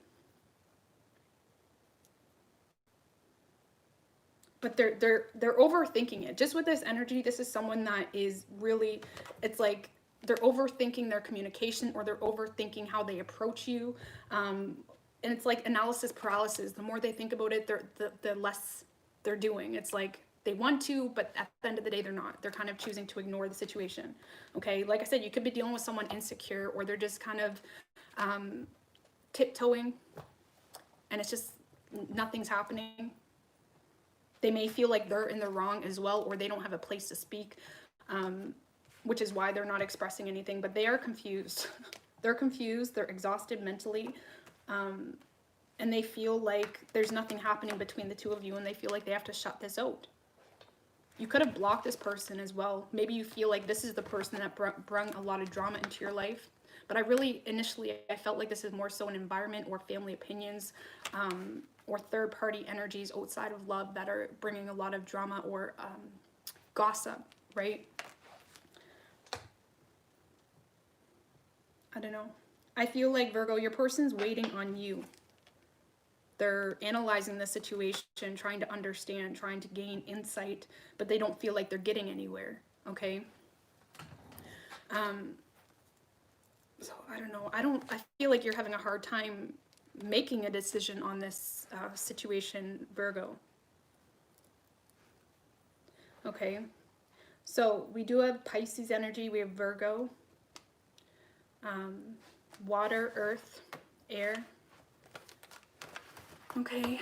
But they're overthinking it. Just with this energy, this is someone that is really, it's like they're overthinking their communication, or they're overthinking how they approach you. And it's like analysis paralysis. The more they think about it, the less they're doing. It's like they want to, but at the end of the day, they're not. They're kind of choosing to ignore the situation. Okay, like I said, you could be dealing with someone insecure, or they're just kind of tiptoeing, and it's just nothing's happening. They may feel like they're in the wrong as well, or they don't have a place to speak, which is why they're not expressing anything. But they are confused. They're confused. They're exhausted mentally. And they feel like there's nothing happening between the two of you, and they feel like they have to shut this out. You could have blocked this person as well. Maybe you feel like this is the person that brought a lot of drama into your life. But initially, I felt like this is more so an environment or family opinions, or third-party energies outside of love that are bringing a lot of drama or gossip, right? I don't know. I feel like, Virgo, your person's waiting on you. They're analyzing the situation, trying to understand, trying to gain insight, but they don't feel like they're getting anywhere, okay? So I don't know. I feel like you're having a hard time making a decision on this situation, Virgo. Okay. So we do have Pisces energy. We have Virgo, water, earth, air. Okay.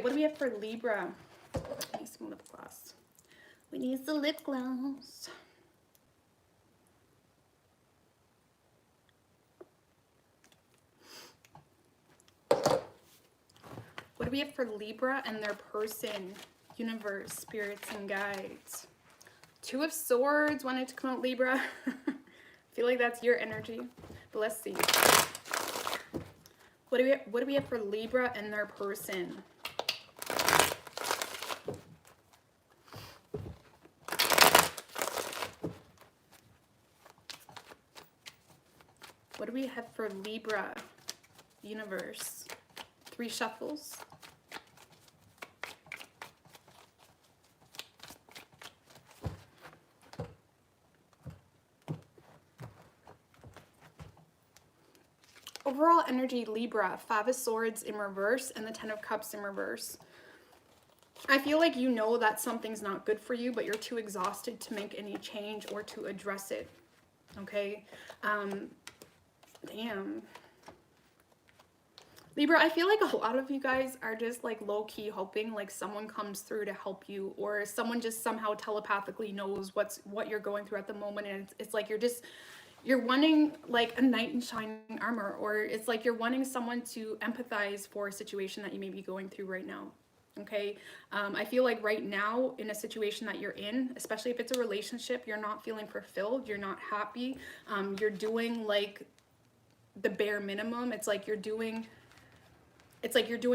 what do we have for Libra? I need some lip gloss. We need the lip gloss. What do we have for Libra and their person, universe, spirits, and guides? Two of Swords wanted to come out, Libra. I feel like that's your energy, but let's see. What do we have for Libra and their person? What do we have for Libra, universe? 3 shuffles. Overall energy, Libra, 5 of Swords in reverse and the 10 of Cups in reverse. I feel like you know that something's not good for you, but you're too exhausted to make any change or to address it. Okay? Damn. Libra, I feel like a lot of you guys are just like low-key hoping like someone comes through to help you, or someone just somehow telepathically knows what you're going through at the moment, and it's like you're wanting like a knight in shining armor, or it's like you're wanting someone to empathize for a situation that you may be going through right now. Okay, I feel like right now in a situation that you're in, especially if it's a relationship, you're not feeling fulfilled, you're not happy, you're doing like the bare minimum. It's like you're doing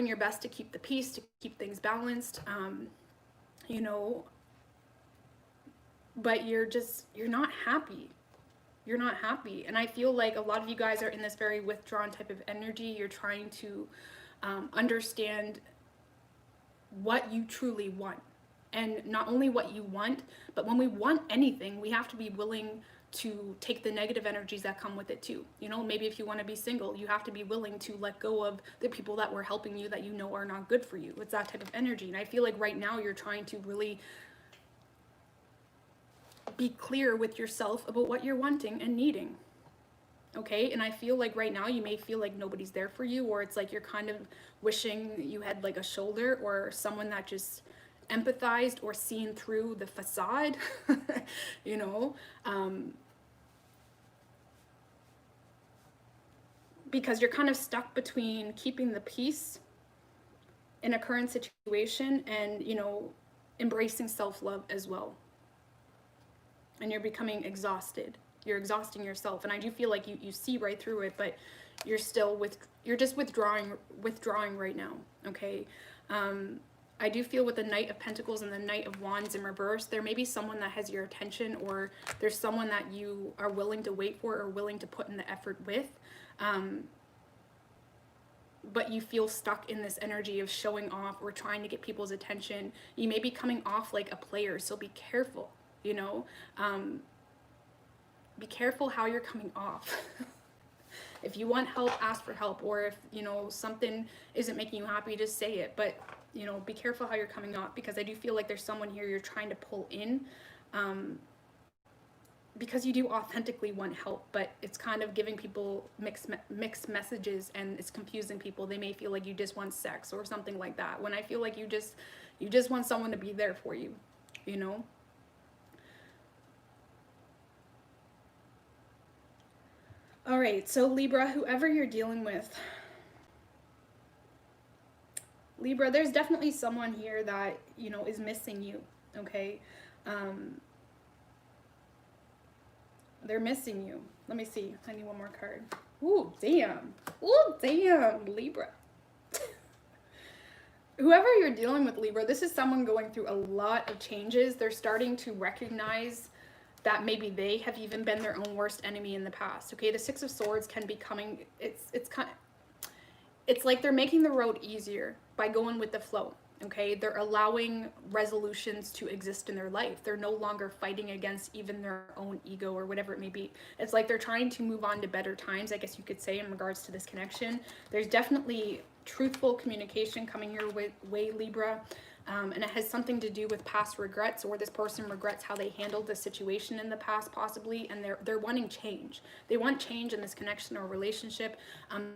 your best to keep the peace, to keep things balanced, you know, but you're not happy. You're not happy. And I feel like a lot of you guys are in this very withdrawn type of energy. You're trying to understand what you truly want. And not only what you want, but when we want anything, we have to be willing to take the negative energies that come with it too. You know, maybe if you want to be single, you have to be willing to let go of the people that were helping you that you know are not good for you. It's that type of energy. And I feel like right now you're trying to really be clear with yourself about what you're wanting and needing. Okay, and I feel like right now you may feel like nobody's there for you, or it's like you're kind of wishing you had like a shoulder or someone that just empathized or seen through the facade, you know, because you're kind of stuck between keeping the peace in a current situation and, you know, embracing self-love as well. And you're becoming exhausted. You're exhausting yourself. And I do feel like you see right through it, but you're still you're just withdrawing right now. Okay. I do feel with the Knight of Pentacles and the Knight of Wands in reverse, there may be someone that has your attention, or there's someone that you are willing to wait for or willing to put in the effort with. But you feel stuck in this energy of showing off or trying to get people's attention. You may be coming off like a player, so be careful, you know. Be careful how you're coming off. If you want help, ask for help. Or if, you know, something isn't making you happy, just say it. But, you know, be careful how you're coming off, because I do feel like there's someone here you're trying to pull in, because you do authentically want help, but it's kind of giving people mixed messages, and it's confusing people. They may feel like you just want sex or something like that, when I feel like you just want someone to be there for you, you know. All right, so Libra, whoever you're dealing with, Libra, there's definitely someone here that, you know, is missing you, okay? They're missing you. Let me see. I need one more card. Ooh, damn. Ooh, damn, Libra. Whoever you're dealing with, Libra, this is someone going through a lot of changes. They're starting to recognize that maybe they have even been their own worst enemy in the past. Okay, the Six of Swords can be coming, it's like they're making the road easier by going with the flow. Okay, they're allowing resolutions to exist in their life. They're no longer fighting against even their own ego or whatever it may be. It's like they're trying to move on to better times, I guess you could say, in regards to this connection. There's definitely truthful communication coming your way, Libra. And it has something to do with past regrets, or this person regrets how they handled the situation in the past possibly, and they're wanting change. They want change in this connection or relationship.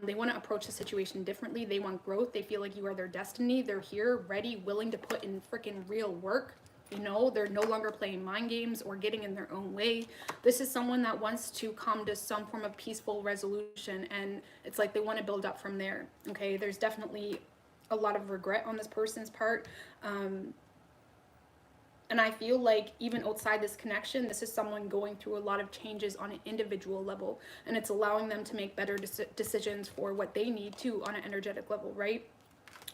They want to approach the situation differently. They want growth. They feel like you are their destiny. They're here, ready, willing to put in freaking real work. You know, they're no longer playing mind games or getting in their own way. This is someone that wants to come to some form of peaceful resolution, and it's like they want to build up from there. Okay, there's definitely a lot of regret on this person's part. And I feel like even outside this connection, this is someone going through a lot of changes on an individual level, and it's allowing them to make better decisions for what they need to on an energetic level, right?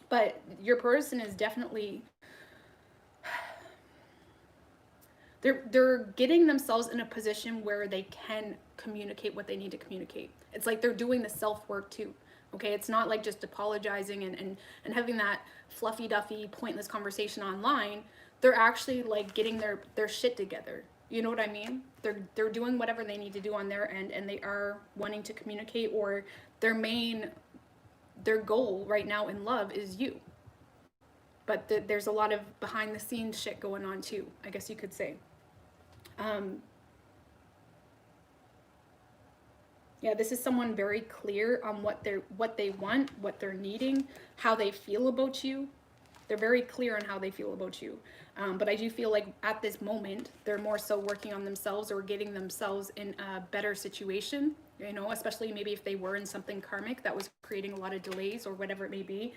But your person is definitely, they're getting themselves in a position where they can communicate what they need to communicate. It's like they're doing the self-work too. Okay, it's not like just apologizing and having that fluffy duffy pointless conversation online. They're actually like getting their shit together. You know what I mean? They're doing whatever they need to do on their end, and they are wanting to communicate, or their goal right now in love is you. But there's a lot of behind the scenes shit going on too, I guess you could say. Yeah, this is someone very clear on what they want, what they're needing, how they feel about you. They're very clear on how they feel about you. But I do feel like at this moment, they're more so working on themselves or getting themselves in a better situation, you know, especially maybe if they were in something karmic that was creating a lot of delays or whatever it may be.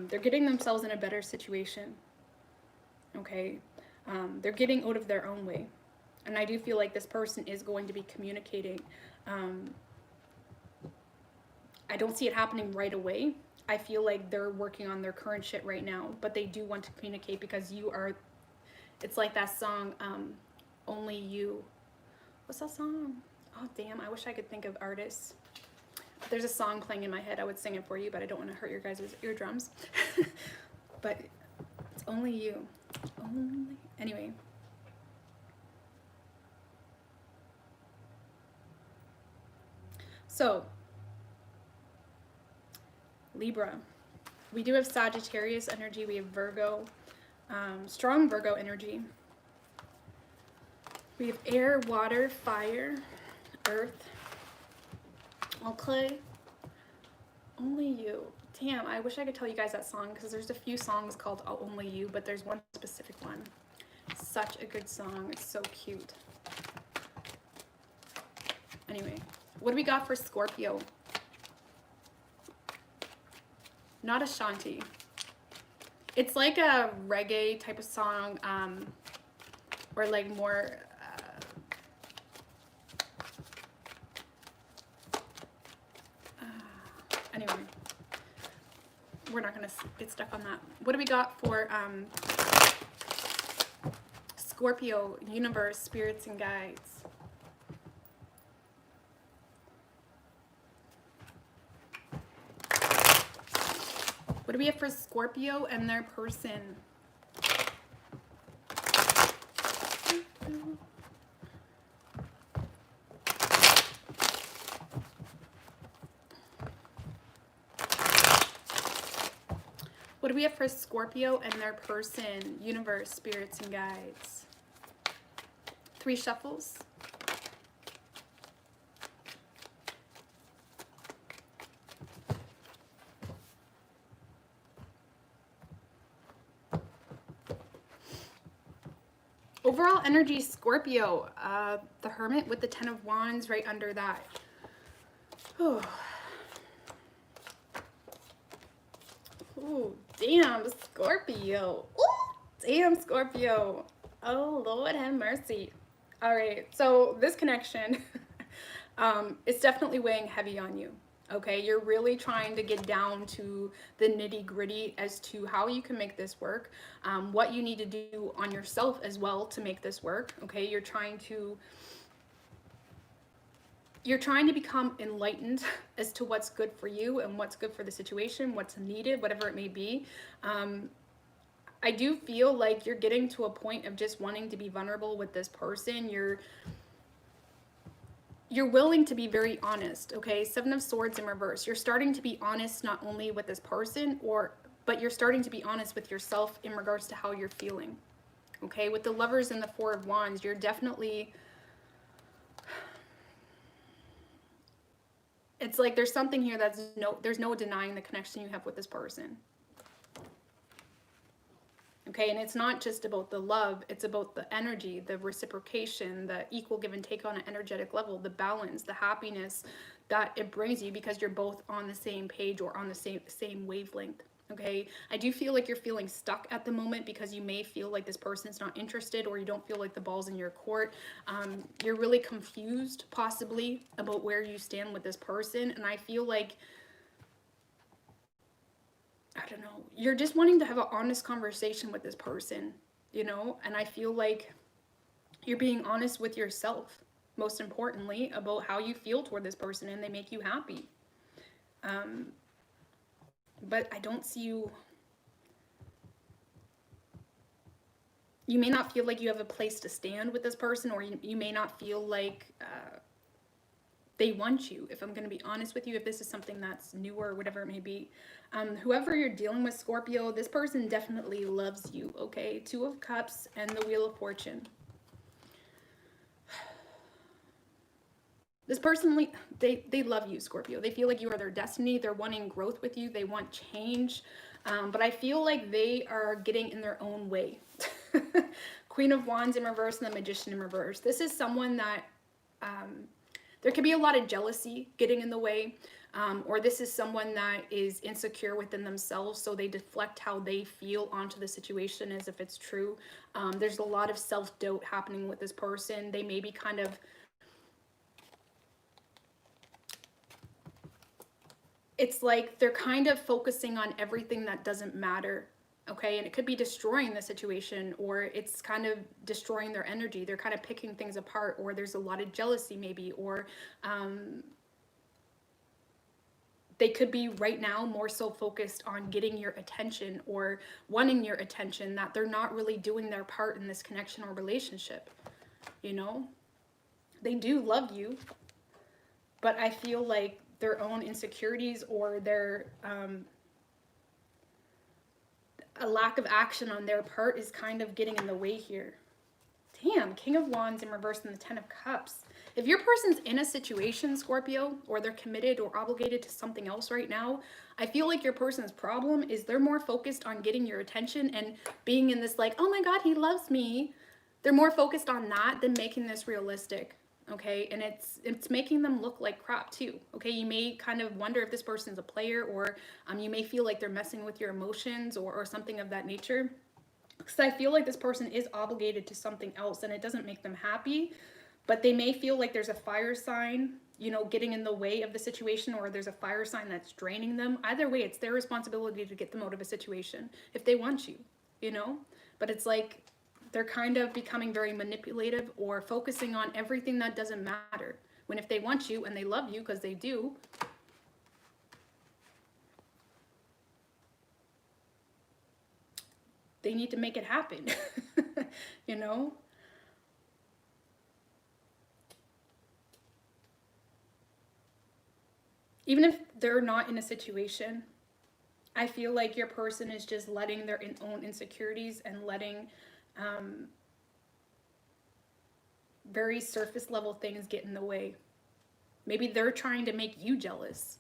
They're getting themselves in a better situation, okay? They're getting out of their own way. And I do feel like this person is going to be communicating. I don't see it happening right away. I feel like they're working on their current shit right now, but they do want to communicate because you are, it's like that song, Only You. What's that song? Oh, damn, I wish I could think of artists. There's a song playing in my head. I would sing it for you, but I don't want to hurt your guys' eardrums. But it's Only You. Only. Anyway. So, Libra. We do have Sagittarius energy. We have Virgo. Strong Virgo energy. We have air, water, fire, earth. Okay. Only You. Damn, I wish I could tell you guys that song because there's a few songs called Only You, but there's one specific one. Such a good song. It's so cute. Anyway, what do we got for Scorpio? Not Ashanti. It's like a reggae type of song, or like more, anyway, we're not gonna get stuck on that. What do we got for Scorpio, universe, spirits, and guides? What do we have for Scorpio and their person? What do we have for Scorpio and their person, universe, spirits, and guides? 3 shuffles. Overall energy, Scorpio, the Hermit with the 10 of Wands right under that. Oh, ooh, damn, Scorpio. Ooh, damn, Scorpio. Oh, Lord have mercy. All right, so this connection is definitely weighing heavy on you. Okay, you're really trying to get down to the nitty gritty as to how you can make this work, what you need to do on yourself as well to make this work. Okay, you're trying to become enlightened as to what's good for you and what's good for the situation, what's needed, whatever it may be. I do feel like you're getting to a point of just wanting to be vulnerable with this person. You're willing to be very honest, okay? 7 of Swords in reverse. You're starting to be honest not only with this person, but you're starting to be honest with yourself in regards to how you're feeling. Okay, with the Lovers and the Four of Wands, you're definitely, it's like there's something here that's there's no denying the connection you have with this person. Okay, and it's not just about the love, it's about the energy, the reciprocation, the equal give and take on an energetic level, the balance, the happiness that it brings you because you're both on the same page or on the same wavelength. Okay, I do feel like you're feeling stuck at the moment because you may feel like this person's not interested, or you don't feel like the ball's in your court. You're really confused possibly about where you stand with this person, and I feel like, I don't know, you're just wanting to have an honest conversation with this person, you know, and I feel like you're being honest with yourself, most importantly, about how you feel toward this person and they make you happy. But I don't see you, you may not feel like you have a place to stand with this person, or you may not feel like they want you, if I'm going to be honest with you, if this is something that's newer or whatever it may be. Whoever you're dealing with, Scorpio, this person definitely loves you, okay? Two of Cups and the Wheel of Fortune. This person, they love you, Scorpio. They feel like you are their destiny. They're wanting growth with you. They want change. But I feel like they are getting in their own way. Queen of Wands in reverse and the Magician in reverse. This is someone that there could be a lot of jealousy getting in the way. Or this is someone that is insecure within themselves, so they deflect how they feel onto the situation as if it's true. There's a lot of self-doubt happening with this person. They may be kind of, it's like they're kind of focusing on everything that doesn't matter, okay? And it could be destroying the situation, or it's kind of destroying their energy. They're kind of picking things apart, or there's a lot of jealousy maybe, or they could be right now more so focused on getting your attention or wanting your attention, that they're not really doing their part in this connection or relationship, you know? They do love you, but I feel like their own insecurities or their a lack of action on their part is kind of getting in the way here. Damn, King of Wands in reverse and the Ten of Cups. If your person's in a situation, Scorpio, or they're committed or obligated to something else right now, I feel like your person's problem is they're more focused on getting your attention and being in this like, oh my God, he loves me. They're more focused on that than making this realistic. Okay, and it's making them look like crap too. Okay, you may kind of wonder if this person's a player, or you may feel like they're messing with your emotions or something of that nature. Because I feel like this person is obligated to something else and it doesn't make them happy, but they may feel like there's a fire sign, you know, getting in the way of the situation, or there's a fire sign that's draining them. Either way, it's their responsibility to get them out of a situation if they want you, you know? But it's like they're kind of becoming very manipulative or focusing on everything that doesn't matter. When if they want you and they love you, because they do, they need to make it happen, you know? Even if they're not in a situation, I feel like your person is just letting their own insecurities and letting very surface level things get in the way. Maybe they're trying to make you jealous,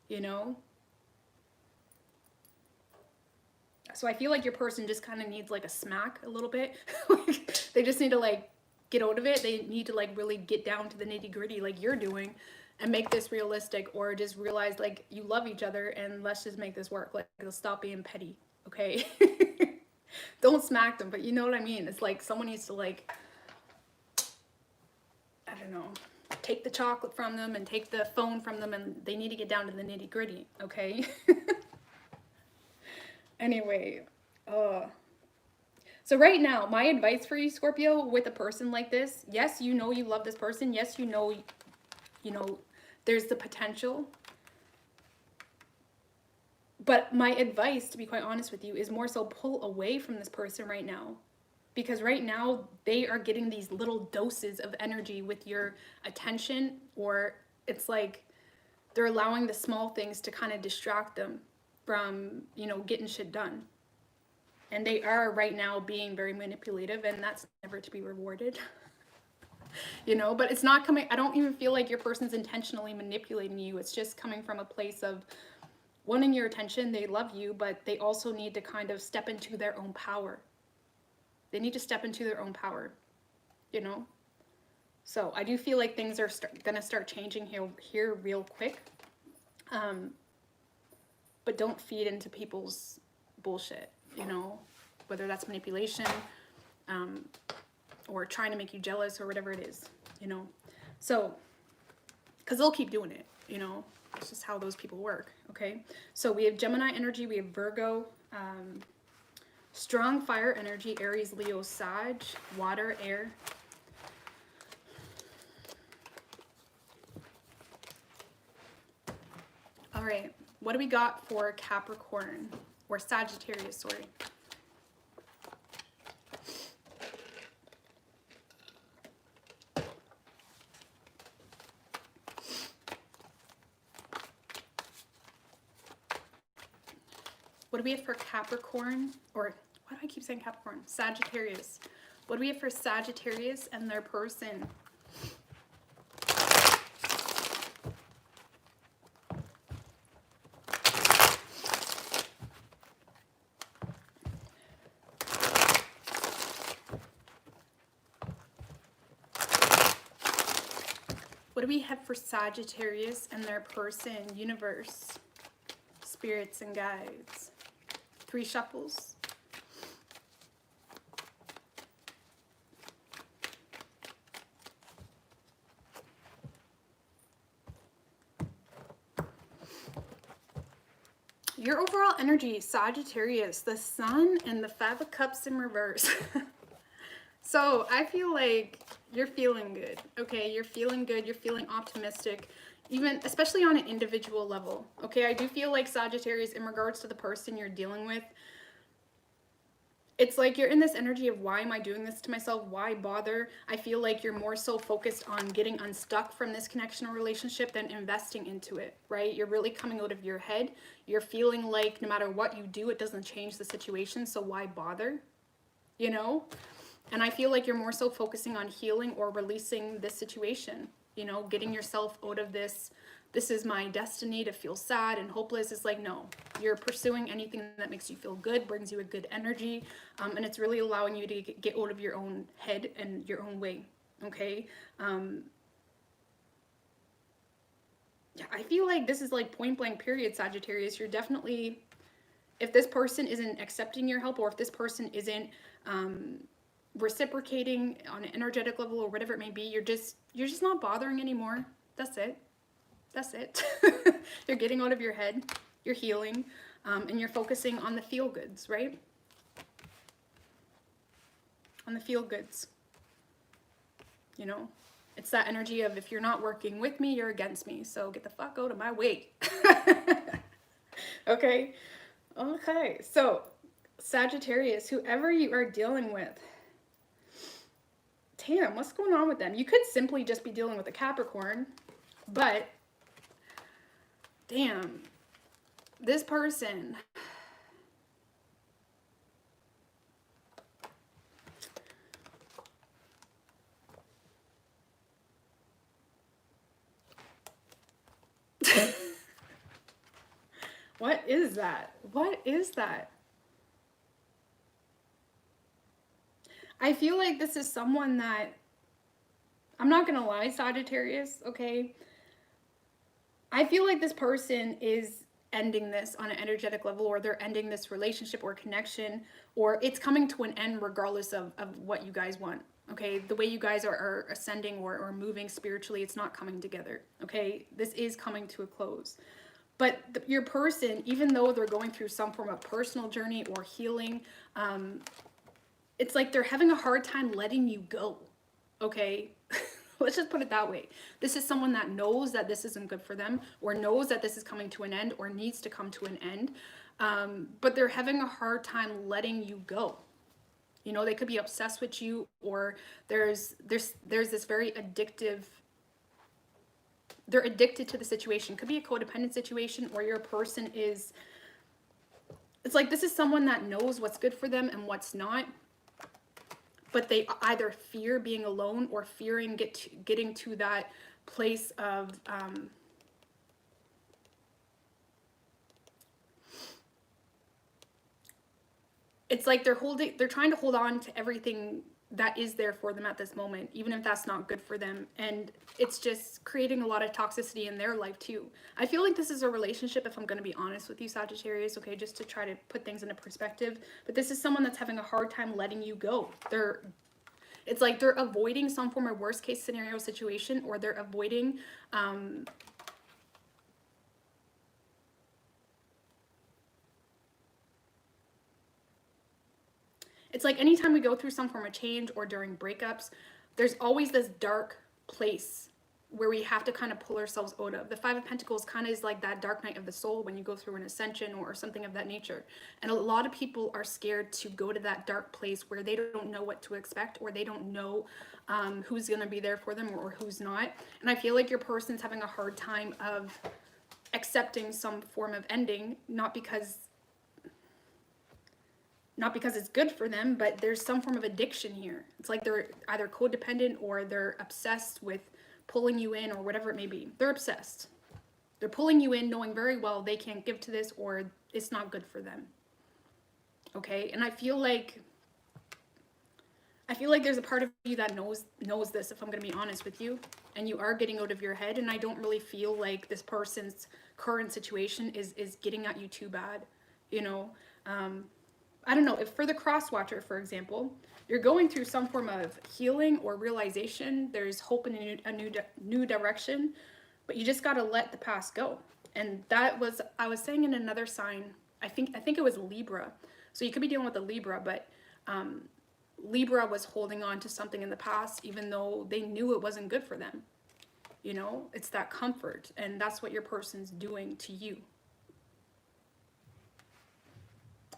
you know? So I feel like your person just kind of needs like a smack a little bit. Like, they just need to like get out of it. They need to like really get down to the nitty gritty like you're doing and make this realistic, or just realize like you love each other and let's just make this work. Like, they'll stop being petty, okay? Don't smack them, but you know what I mean? It's like someone needs to like, I don't know, take the chocolate from them and take the phone from them, and they need to get down to the nitty gritty, okay? Anyway, so right now, my advice for you, Scorpio, with a person like this, yes, you know you love this person. Yes, you know, there's the potential. But my advice, to be quite honest with you, is more so pull away from this person right now. Because right now, they are getting these little doses of energy with your attention, or it's like they're allowing the small things to kind of distract them. from, you know, getting shit done. And they are right now being very manipulative, and that's never to be rewarded. You know, but it's not coming, I don't even feel like your person's intentionally manipulating you. It's just coming from a place of wanting your attention. They love you, but they also need to kind of step into their own power. They need to step into their own power, you know? So I do feel like things are gonna start changing here real quick. But don't feed into people's bullshit, you know? Whether that's manipulation, or trying to make you jealous or whatever it is, you know? So, because they'll keep doing it, you know? It's just how those people work, okay? So we have Gemini energy, we have Virgo, strong fire energy, Aries, Leo, Sag, water, air. All right, what do we got for Capricorn, or Sagittarius, sorry? What do we have for Capricorn, or why do I keep saying Capricorn? Sagittarius. What do we have for Sagittarius and their person? What do we have for Sagittarius and their person? Universe, spirits and guides. 3 shuffles. Your overall energy, Sagittarius, the Sun and the 5 of Cups in reverse. So I feel like you're feeling good, okay? You're feeling good, you're feeling optimistic, even, especially on an individual level, okay? I do feel like Sagittarius, in regards to the person you're dealing with, it's like you're in this energy of, why am I doing this to myself? Why bother? I feel like you're more so focused on getting unstuck from this connection or relationship than investing into it, right? You're really coming out of your head. You're feeling like no matter what you do, it doesn't change the situation, so why bother? You know? And I feel like you're more so focusing on healing or releasing this situation, you know, getting yourself out of this is my destiny to feel sad and hopeless. It's like, no, you're pursuing anything that makes you feel good, brings you a good energy, and it's really allowing you to get out of your own head and your own way, okay? Yeah, I feel like this is like point blank period, Sagittarius. You're definitely, if this person isn't accepting your help, or if this person isn't reciprocating on an energetic level or whatever it may be, you're just not bothering anymore. That's it. That's it. You're getting out of your head, you're healing, and you're focusing on the feel goods, right? On the feel goods. You know, it's that energy of, if you're not working with me, you're against me. So get the fuck out of my way. Okay. Okay. So Sagittarius, whoever you are dealing with, damn, what's going on with them? You could simply just be dealing with a Capricorn, but damn, this person, what is that? What is that? I feel like this is someone that, I'm not gonna lie, Sagittarius, okay? I feel like this person is ending this on an energetic level, or they're ending this relationship or connection, or it's coming to an end regardless of what you guys want, okay? The way you guys are ascending or moving spiritually, it's not coming together, okay? This is coming to a close. But your person, even though they're going through some form of personal journey or healing, it's like they're having a hard time letting you go, okay? Let's just put it that way. This is someone that knows that this isn't good for them, or knows that this is coming to an end, or needs to come to an end, but they're having a hard time letting you go. You know, they could be obsessed with you, or there's this very addictive, they're addicted to the situation. Could be a codependent situation, or your person is It's like this is someone that knows what's good for them and what's not, but they either fear being alone or fearing getting to that place of it's like they're trying to hold on to everything that is there for them at this moment, even if that's not good for them. And it's just creating a lot of toxicity in their life too. I feel like this is a relationship, if I'm going to be honest with you, Sagittarius, okay, just to try to put things into perspective. But this is someone that's having a hard time letting you go. It's like they're avoiding some form of worst case scenario situation, or they're avoiding it's like anytime we go through some form of change or during breakups, there's always this dark place where we have to kind of pull ourselves out of. The Five of Pentacles kind of is like that dark night of the soul when you go through an ascension or something of that nature. And a lot of people are scared to go to that dark place where they don't know what to expect, or they don't know who's going to be there for them, or who's not. And I feel like your person's having a hard time of accepting some form of ending, not because it's good for them, but there's some form of addiction here. It's like they're either codependent or they're obsessed with pulling you in, or whatever it may be. They're obsessed. They're pulling you in knowing very well they can't give to this, or it's not good for them. Okay? And I feel like there's a part of you that knows this, if I'm going to be honest with you, and you are getting out of your head. And I don't really feel like this person's current situation is getting at you too bad, you know. I don't know, if for the cross watcher, for example, you're going through some form of healing or realization, there's hope in a new direction, but you just got to let the past go. And that was, I was saying in another sign, I think it was Libra. So you could be dealing with a Libra, but Libra was holding on to something in the past, even though they knew it wasn't good for them. You know, it's that comfort, and that's what your person's doing to you.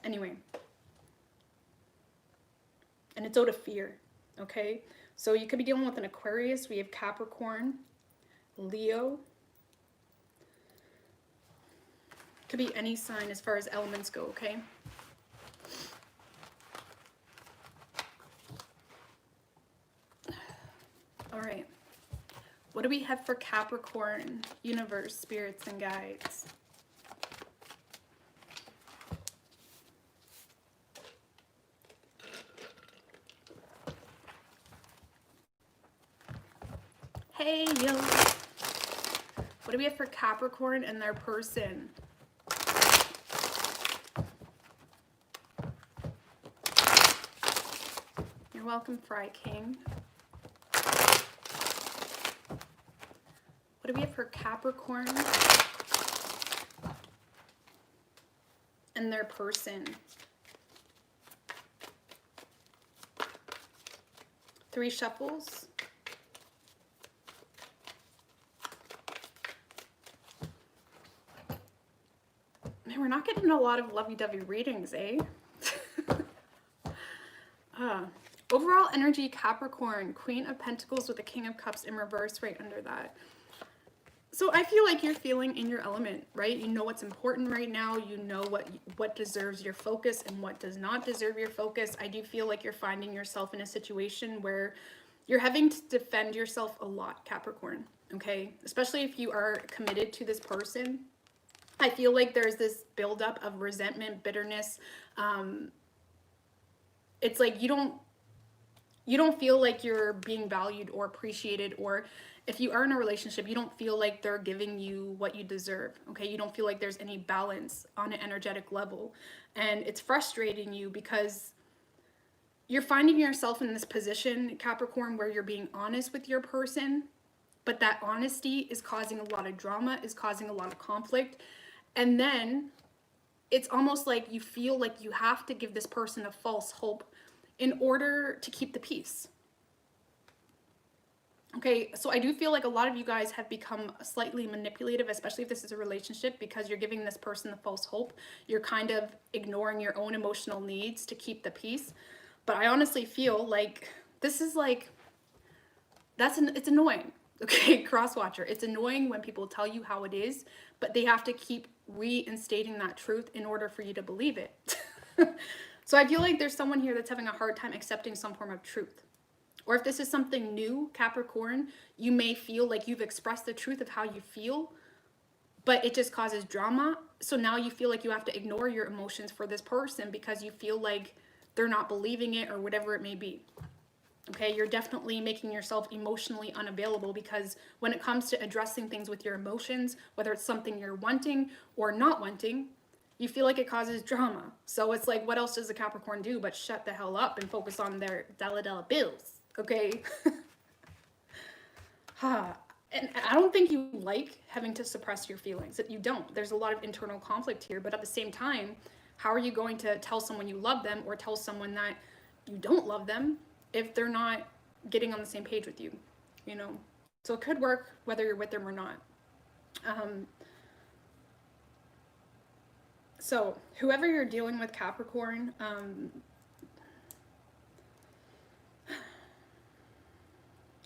Anyway. And it's out of fear, okay? So you could be dealing with an Aquarius. We have Capricorn, Leo. Could be any sign as far as elements go, okay? All right. What do we have for Capricorn, universe, spirits, and guides? Hey, yo. What do we have for Capricorn and their person? You're welcome, Fry King. What do we have for Capricorn and their person? 3 shuffles. Man, we're not getting a lot of lovey-dovey readings, eh? Overall energy, Capricorn, Queen of Pentacles with the King of Cups in reverse right under that. So I feel like you're feeling in your element, right? You know what's important right now. You know what deserves your focus and what does not deserve your focus. I do feel like you're finding yourself in a situation where you're having to defend yourself a lot, Capricorn, okay? Especially if you are committed to this person. I feel like there's this buildup of resentment, bitterness. It's like you don't feel like you're being valued or appreciated, or if you are in a relationship, you don't feel like they're giving you what you deserve, okay? You don't feel like there's any balance on an energetic level. And it's frustrating you because you're finding yourself in this position, Capricorn, where you're being honest with your person, but that honesty is causing a lot of drama, is causing a lot of conflict. And then it's almost like you feel like you have to give this person a false hope in order to keep the peace. Okay, so I do feel like a lot of you guys have become slightly manipulative, especially if this is a relationship, because you're giving this person the false hope. You're kind of ignoring your own emotional needs to keep the peace. But I honestly feel like this is like, it's annoying, okay, crosswatcher. It's annoying when people tell you how it is, but they have to keep reinstating that truth in order for you to believe it. So I feel like there's someone here that's having a hard time accepting some form of truth. Or if this is something new, Capricorn, you may feel like you've expressed the truth of how you feel, but it just causes drama. So now you feel like you have to ignore your emotions for this person because you feel like they're not believing it or whatever it may be. Okay, you're definitely making yourself emotionally unavailable because when it comes to addressing things with your emotions, whether it's something you're wanting or not wanting, you feel like it causes drama. So it's like, what else does a Capricorn do but shut the hell up and focus on their dollar bills, okay? And I don't think you like having to suppress your feelings. That you don't. There's a lot of internal conflict here, but at the same time, how are you going to tell someone you love them or tell someone that you don't love them if they're not getting on the same page with you, you know? So it could work whether you're with them or not. So whoever you're dealing with, Capricorn,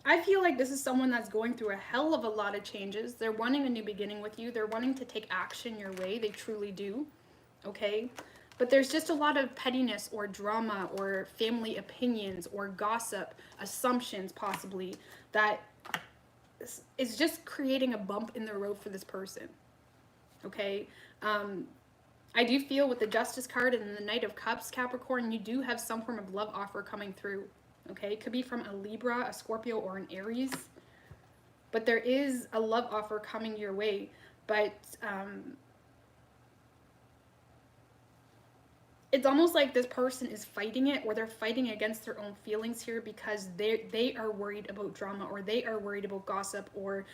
I feel like this is someone that's going through a hell of a lot of changes. They're wanting a new beginning with you. They're wanting to take action your way. They truly do, okay? But there's just a lot of pettiness or drama or family opinions or gossip, assumptions possibly, that is just creating a bump in the road for this person, okay? I do feel with the Justice card and the Knight of Cups, Capricorn, you do have some form of love offer coming through, okay? It could be from a Libra, a Scorpio, or an Aries. But there is a love offer coming your way. But it's almost like this person is fighting it, or they're fighting against their own feelings here because they are worried about drama, or they are worried about gossip, or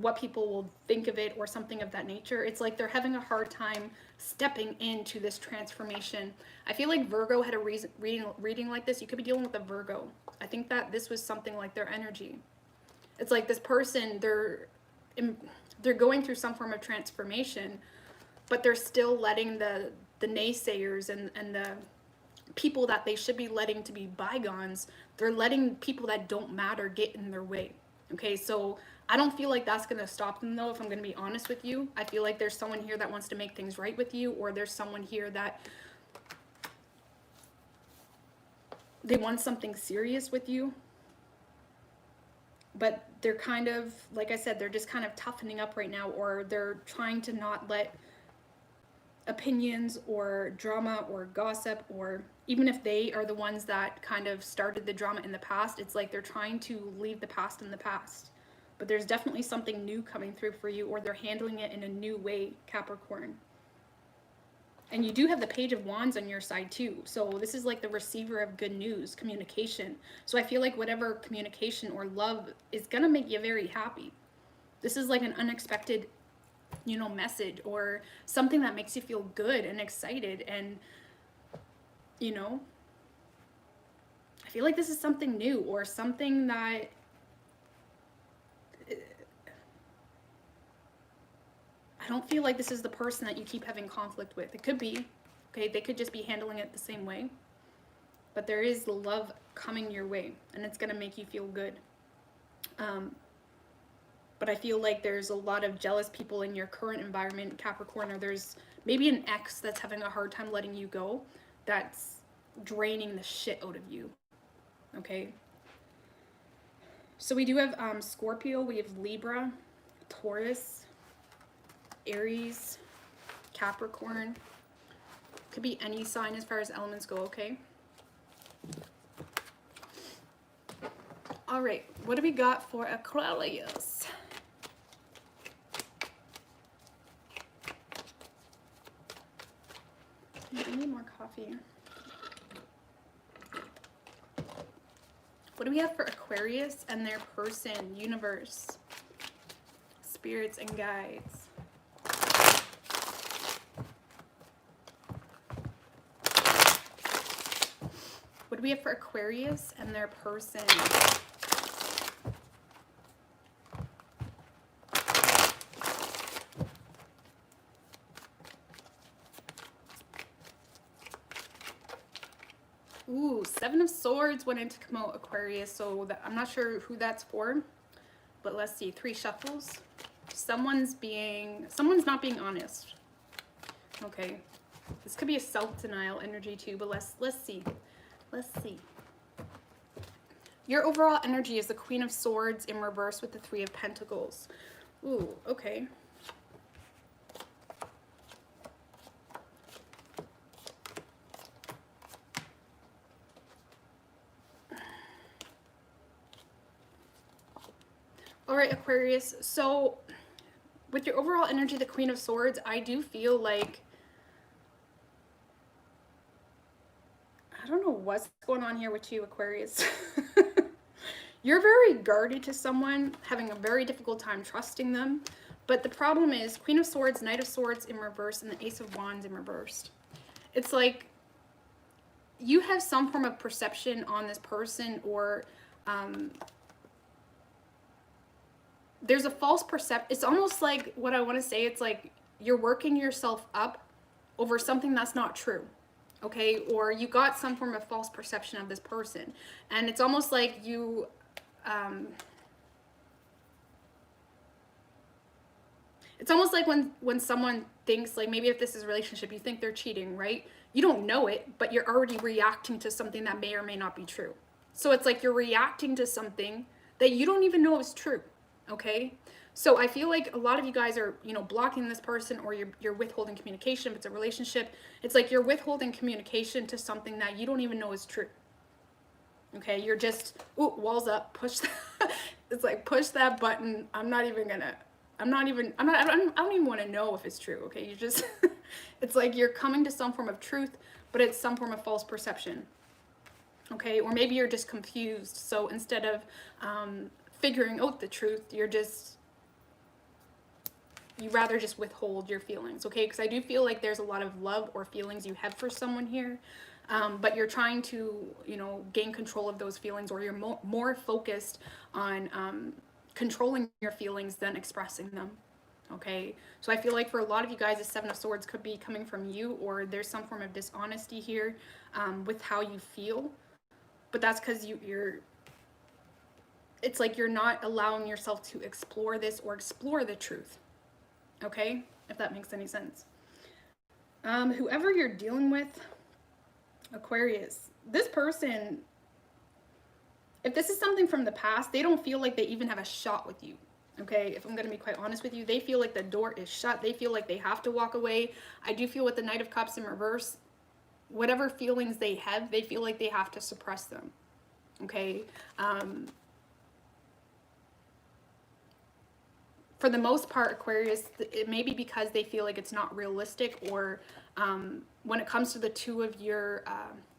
what people will think of it, or something of that nature. It's like they're having a hard time stepping into this transformation. I feel like Virgo had a reading like this. You could be dealing with a Virgo. I think that this was something like their energy. It's like this person, they're going through some form of transformation, but they're still letting the naysayers and the people that they should be letting to be bygones, they're letting people that don't matter get in their way. Okay, so I don't feel like that's going to stop them though, if I'm going to be honest with you. I feel like there's someone here that wants to make things right with you, or there's someone here that they want something serious with you. But they're kind of, like I said, they're just kind of toughening up right now, or they're trying to not let opinions or drama or gossip, or even if they are the ones that kind of started the drama in the past, it's like they're trying to leave the past in the past. But there's definitely something new coming through for you, or they're handling it in a new way, Capricorn. And you do have the Page of Wands on your side too. So this is like the receiver of good news, communication. So I feel like whatever communication or love is gonna make you very happy. This is like an unexpected, you know, message, or something that makes you feel good and excited. And, you know, I feel like this is something new, or something that I don't feel like this is the person that you keep having conflict with. It could be, okay, they could just be handling it the same way. But there is love coming your way, and it's going to make you feel good. But I feel like there's a lot of jealous people in your current environment, Capricorn, or there's maybe an ex that's having a hard time letting you go, that's draining the shit out of you, okay? So we do have Scorpio, we have Libra, Taurus, Aries, Capricorn. Could be any sign as far as elements go, okay? All right, what do we got for Aquarius? I need more coffee. What do we have for Aquarius and their person, universe, spirits, and guides? What do we have for Aquarius and their person? Ooh, Seven of Swords went in to come out, Aquarius, so I'm not sure who that's for, but let's see. 3 shuffles. Someone's not being honest, Okay. This could be a self-denial energy too, but let's see. Let's see. Your overall energy is the Queen of Swords in reverse with the Three of Pentacles. Ooh, okay. All right, Aquarius. So with your overall energy, the Queen of Swords, I do feel like, I don't know what's going on here with you, Aquarius. You're very guarded to someone, having a very difficult time trusting them. But the problem is Queen of Swords, Knight of Swords in reverse, and the Ace of Wands in reversed. It's like you have some form of perception on this person, or there's a false perception. It's almost like, what I want to say, it's like you're working yourself up over something that's not true. Okay, or you got some form of false perception of this person, and it's almost like you it's almost like when someone thinks, like, maybe if this is a relationship, you think they're cheating, right? You don't know it, but you're already reacting to something that may or may not be true. So it's like you're reacting to something that you don't even know is true. Okay, so I feel like a lot of you guys are, you know, blocking this person, or you're withholding communication. If it's a relationship, it's like you're withholding communication to something that you don't even know is true. Okay, you're just, ooh, walls up, push that. It's like, push that button. I don't even want to know if it's true. Okay, you just, it's like you're coming to some form of truth, but it's some form of false perception. Okay, or maybe you're just confused. So instead of figuring out the truth, you rather just withhold your feelings. Okay, because I do feel like there's a lot of love or feelings you have for someone here, but you're trying to, you know, gain control of those feelings, or you're more focused on controlling your feelings than expressing them. Okay, so I feel like for a lot of you guys, the Seven of Swords could be coming from you, or there's some form of dishonesty here with how you feel, but that's because you're it's like you're not allowing yourself to explore this or explore the truth. Okay, if that makes any sense. Whoever you're dealing with, Aquarius, this person, if this is something from the past, they don't feel like they even have a shot with you. Okay, if I'm going to be quite honest with you, they feel like the door is shut. They feel like they have to walk away. I do feel with the Knight of Cups in reverse, whatever feelings they have, they feel like they have to suppress them. Okay, for the most part, Aquarius, it may be because they feel like it's not realistic, or when it comes to the two of your,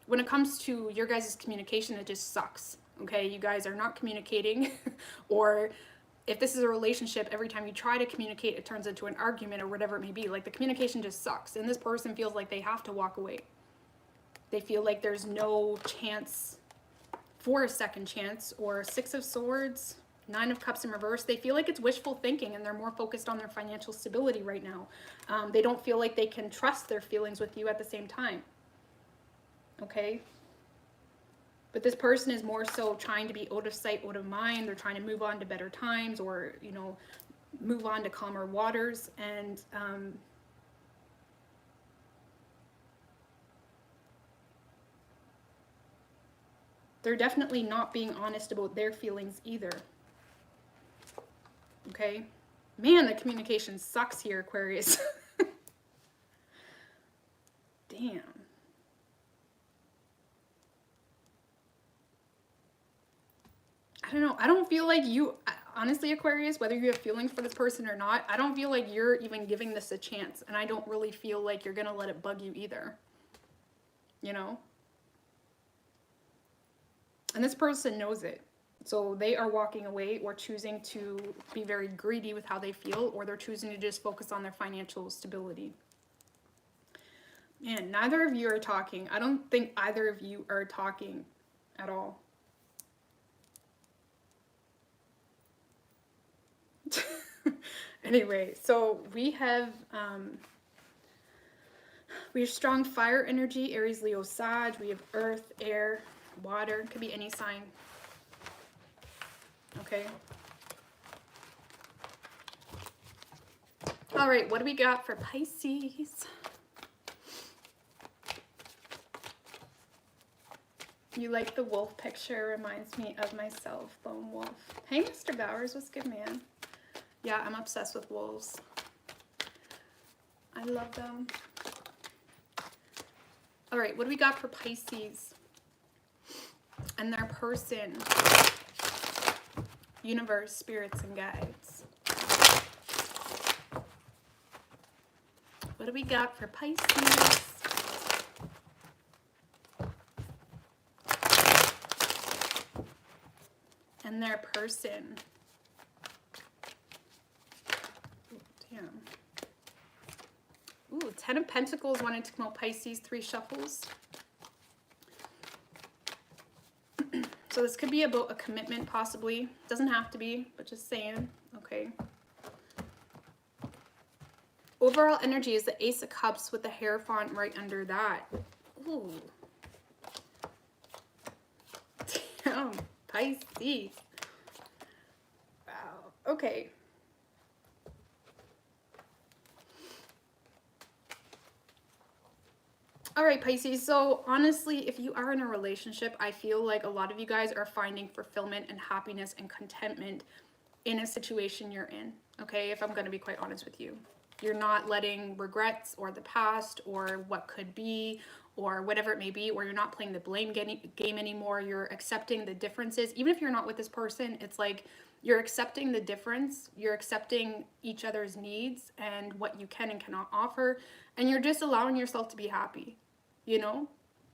when it comes to your guys' communication, it just sucks. Okay, you guys are not communicating, or if this is a relationship, every time you try to communicate, it turns into an argument or whatever it may be. Like, the communication just sucks, and this person feels like they have to walk away. They feel like there's no chance for a second chance. Or Six of Swords, Nine of Cups in reverse, they feel like it's wishful thinking, and they're more focused on their financial stability right now. They don't feel like they can trust their feelings with you at the same time. Okay? But this person is more so trying to be out of sight, out of mind. They're trying to move on to better times, or, you know, move on to calmer waters. And they're definitely not being honest about their feelings either. Okay? Man, the communication sucks here, Aquarius. Damn. I don't know. I don't feel like you, honestly, Aquarius, whether you have feelings for this person or not, I don't feel like you're even giving this a chance. And I don't really feel like you're going to let it bug you either. You know? And this person knows it. So they are walking away, or choosing to be very greedy with how they feel, or they're choosing to just focus on their financial stability. Man, neither of you are talking. I don't think either of you are talking at all. Anyway, so we have strong fire energy, Aries, Leo, Sag. We have earth, air, water. Could be any sign. Okay. All right, what do we got for Pisces? You like the wolf picture, reminds me of myself, lone wolf. Hey, Mr. Bowers, what's good, man? Yeah, I'm obsessed with wolves. I love them. All right, what do we got for Pisces and their person? Universe, spirits, and guides. What do we got for Pisces? And their person. Ooh, damn. Ooh, 10 of Pentacles wanting to come out, Pisces, 3 shuffles. So this could be about a commitment, possibly. Doesn't have to be, but just saying. Okay. Overall energy is the Ace of Cups with the Hierophant right under that. Ooh. Damn, Pisces. Wow. Okay. All right, Pisces. So honestly, if you are in a relationship, I feel like a lot of you guys are finding fulfillment and happiness and contentment in a situation you're in. Okay, if I'm going to be quite honest with you. You're not letting regrets or the past or what could be or whatever it may be, or you're not playing the blame game anymore. You're accepting the differences. Even if you're not with this person, it's like you're accepting the difference. You're accepting each other's needs and what you can and cannot offer. And you're just allowing yourself to be happy. You know,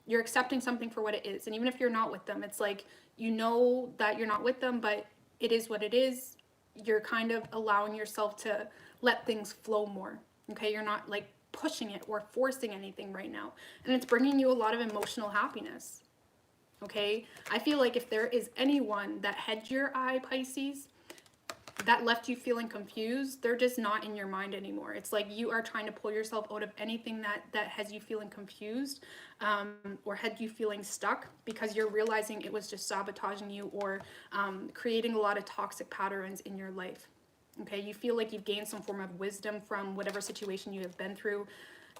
you're accepting something for what it is. And even if you're not with them, it's like, you know that you're not with them, but it is what it is. You're kind of allowing yourself to let things flow more. Okay, you're not like pushing it or forcing anything right now. And it's bringing you a lot of emotional happiness. Okay, I feel like if there is anyone that had your eye, Pisces, that left you feeling confused, they're just not in your mind anymore. It's like you are trying to pull yourself out of anything that has you feeling confused or had you feeling stuck, because you're realizing it was just sabotaging you or creating a lot of toxic patterns in your life. Okay, you feel like you've gained some form of wisdom from whatever situation you have been through.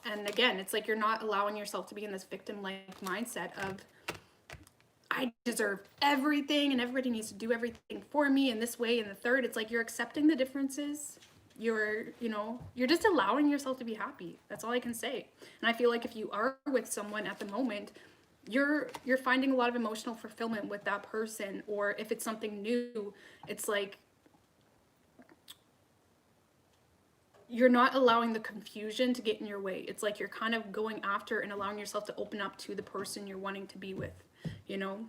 And again, it's like you're not allowing yourself to be in this victim-like mindset of, I deserve everything and everybody needs to do everything for me in this way and the third. It's like you're accepting the differences. You're just allowing yourself to be happy. That's all I can say. And I feel like if you are with someone at the moment, you're finding a lot of emotional fulfillment with that person. Or if it's something new, it's like you're not allowing the confusion to get in your way. It's like you're kind of going after and allowing yourself to open up to the person you're wanting to be with, you know?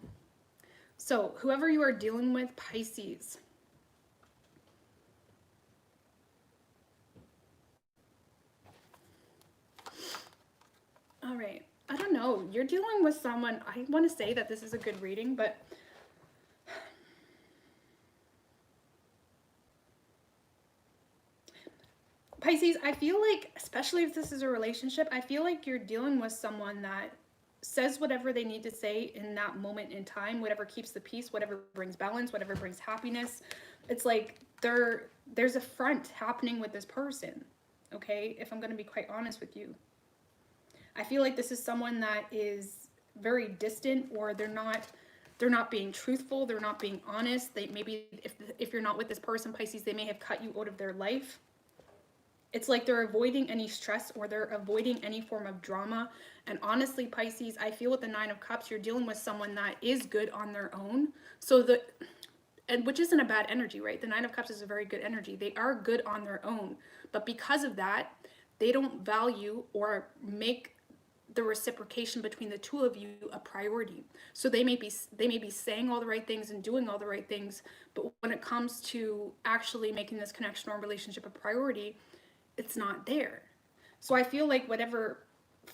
So whoever you are dealing with, Pisces, all right, I don't know, you're dealing with someone, I want to say that this is a good reading, but Pisces, I feel like, especially if this is a relationship, I feel like you're dealing with someone that says whatever they need to say in that moment in time, whatever keeps the peace, whatever brings balance, whatever brings happiness. It's like there's a front happening with this person, okay? If I'm going to be quite honest with you. I feel like this is someone that is very distant, or they're not being truthful, they're not being honest. They maybe, if you're not with this person, Pisces, they may have cut you out of their life. It's like they're avoiding any stress or they're avoiding any form of drama. And honestly, Pisces, I feel with the 9 of Cups, you're dealing with someone that is good on their own. And which isn't a bad energy, right? The 9 of Cups is a very good energy. They are good on their own. But because of that, they don't value or make the reciprocation between the two of you a priority. So they may be saying all the right things and doing all the right things, but when it comes to actually making this connection or relationship a priority, it's not there. So I feel like whatever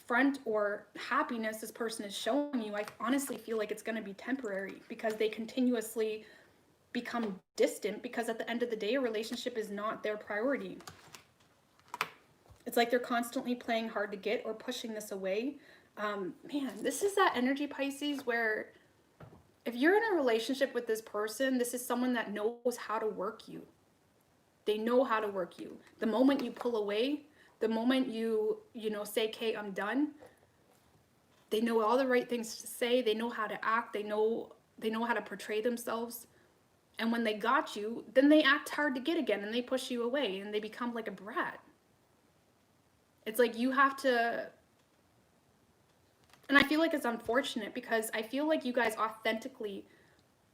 front or happiness this person is showing you, I honestly feel like it's going to be temporary, because they continuously become distant, because at the end of the day, a relationship is not their priority. It's like they're constantly playing hard to get or pushing this away. Man, this is that energy, Pisces, where if you're in a relationship with this person, this is someone that knows how to work you. They know how to work you. The moment you pull away, the moment you say, okay, I'm done, They know all the right things to say. They know how to act. They know how to portray themselves. And when they got you, then they act hard to get again, and they push you away, and they become like a brat. It's like you have to, and I feel like it's unfortunate because I feel like you guys authentically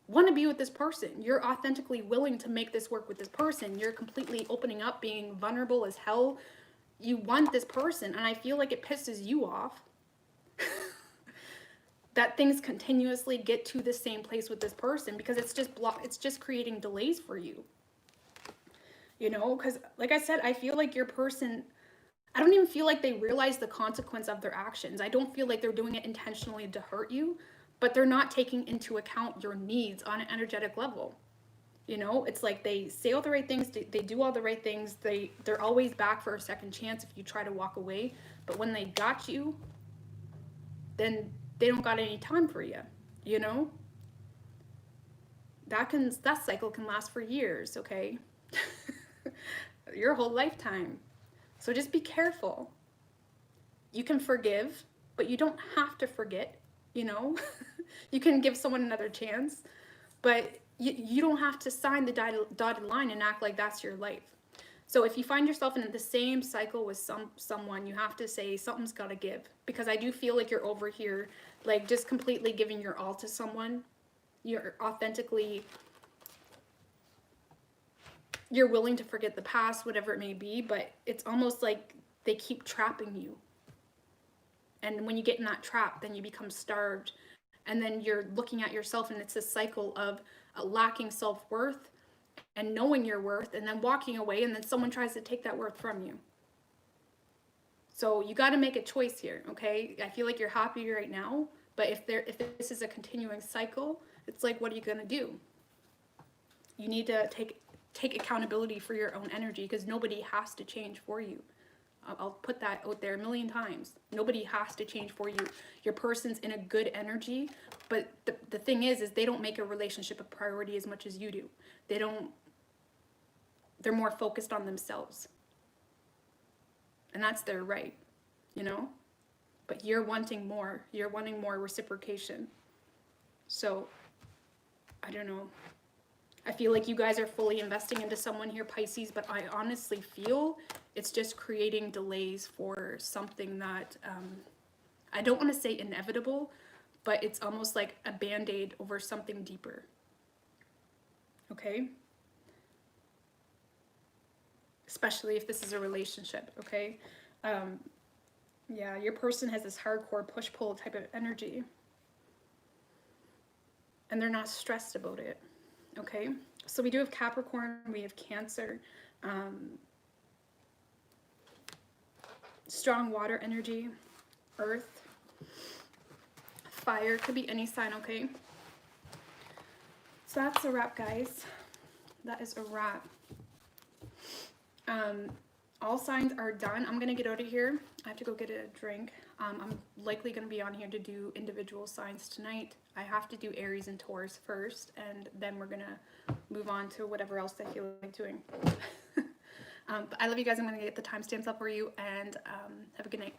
want to be with this person. You're authentically willing to make this work with this person. You're completely opening up, being vulnerable as hell. You want this person, and I feel like it pisses you off that things continuously get to the same place with this person, because it's just creating delays for you. You know, because like I said, I feel like your person, I don't even feel like they realize the consequence of their actions. I don't feel like they're doing it intentionally to hurt you, but they're not taking into account your needs on an energetic level. You know, it's like they say all the right things, they do all the right things, they're always back for a second chance if you try to walk away. But when they got you, then they don't got any time for you, you know? That cycle can last for years, okay? Your whole lifetime. So just be careful. You can forgive, but you don't have to forget, you know? You can give someone another chance, but you don't have to sign the dotted line and act like that's your life. So if you find yourself in the same cycle with someone, you have to say something's got to give, because I do feel like you're over here, like just completely giving your all to someone. You're authentically, you're willing to forget the past, whatever it may be, but it's almost like they keep trapping you. And when you get in that trap, then you become starved. And then you're looking at yourself, and it's a cycle of lacking self-worth and knowing your worth, and then walking away, and then someone tries to take that worth from you. So you got to make a choice here, okay? I feel like you're happy right now, but if this is a continuing cycle, it's like, what are you going to do? You need to take accountability for your own energy, because nobody has to change for you. I'll put that out there a million times. Nobody has to change for you. Your person's in a good energy, but the thing is they don't make a relationship a priority as much as you do. They're more focused on themselves. And that's their right, you know? But you're wanting more. You're wanting more reciprocation. So, I don't know. I feel like you guys are fully investing into someone here, Pisces, but I honestly feel it's just creating delays for something that, I don't want to say inevitable, but it's almost like a band-aid over something deeper. Okay? Especially if this is a relationship, okay? Yeah, your person has this hardcore push-pull type of energy. And they're not stressed about it. Okay, so we do have Capricorn, we have Cancer, strong water energy, Earth, fire, could be any sign, okay? So that's a wrap, guys. That is a wrap. All signs are done. I'm going to get out of here. I have to go get a drink. I'm likely going to be on here to do individual signs tonight. I have to do Aries and Taurus first, and then we're going to move on to whatever else I feel like doing. But I love you guys. I'm going to get the timestamps up for you, and have a good night.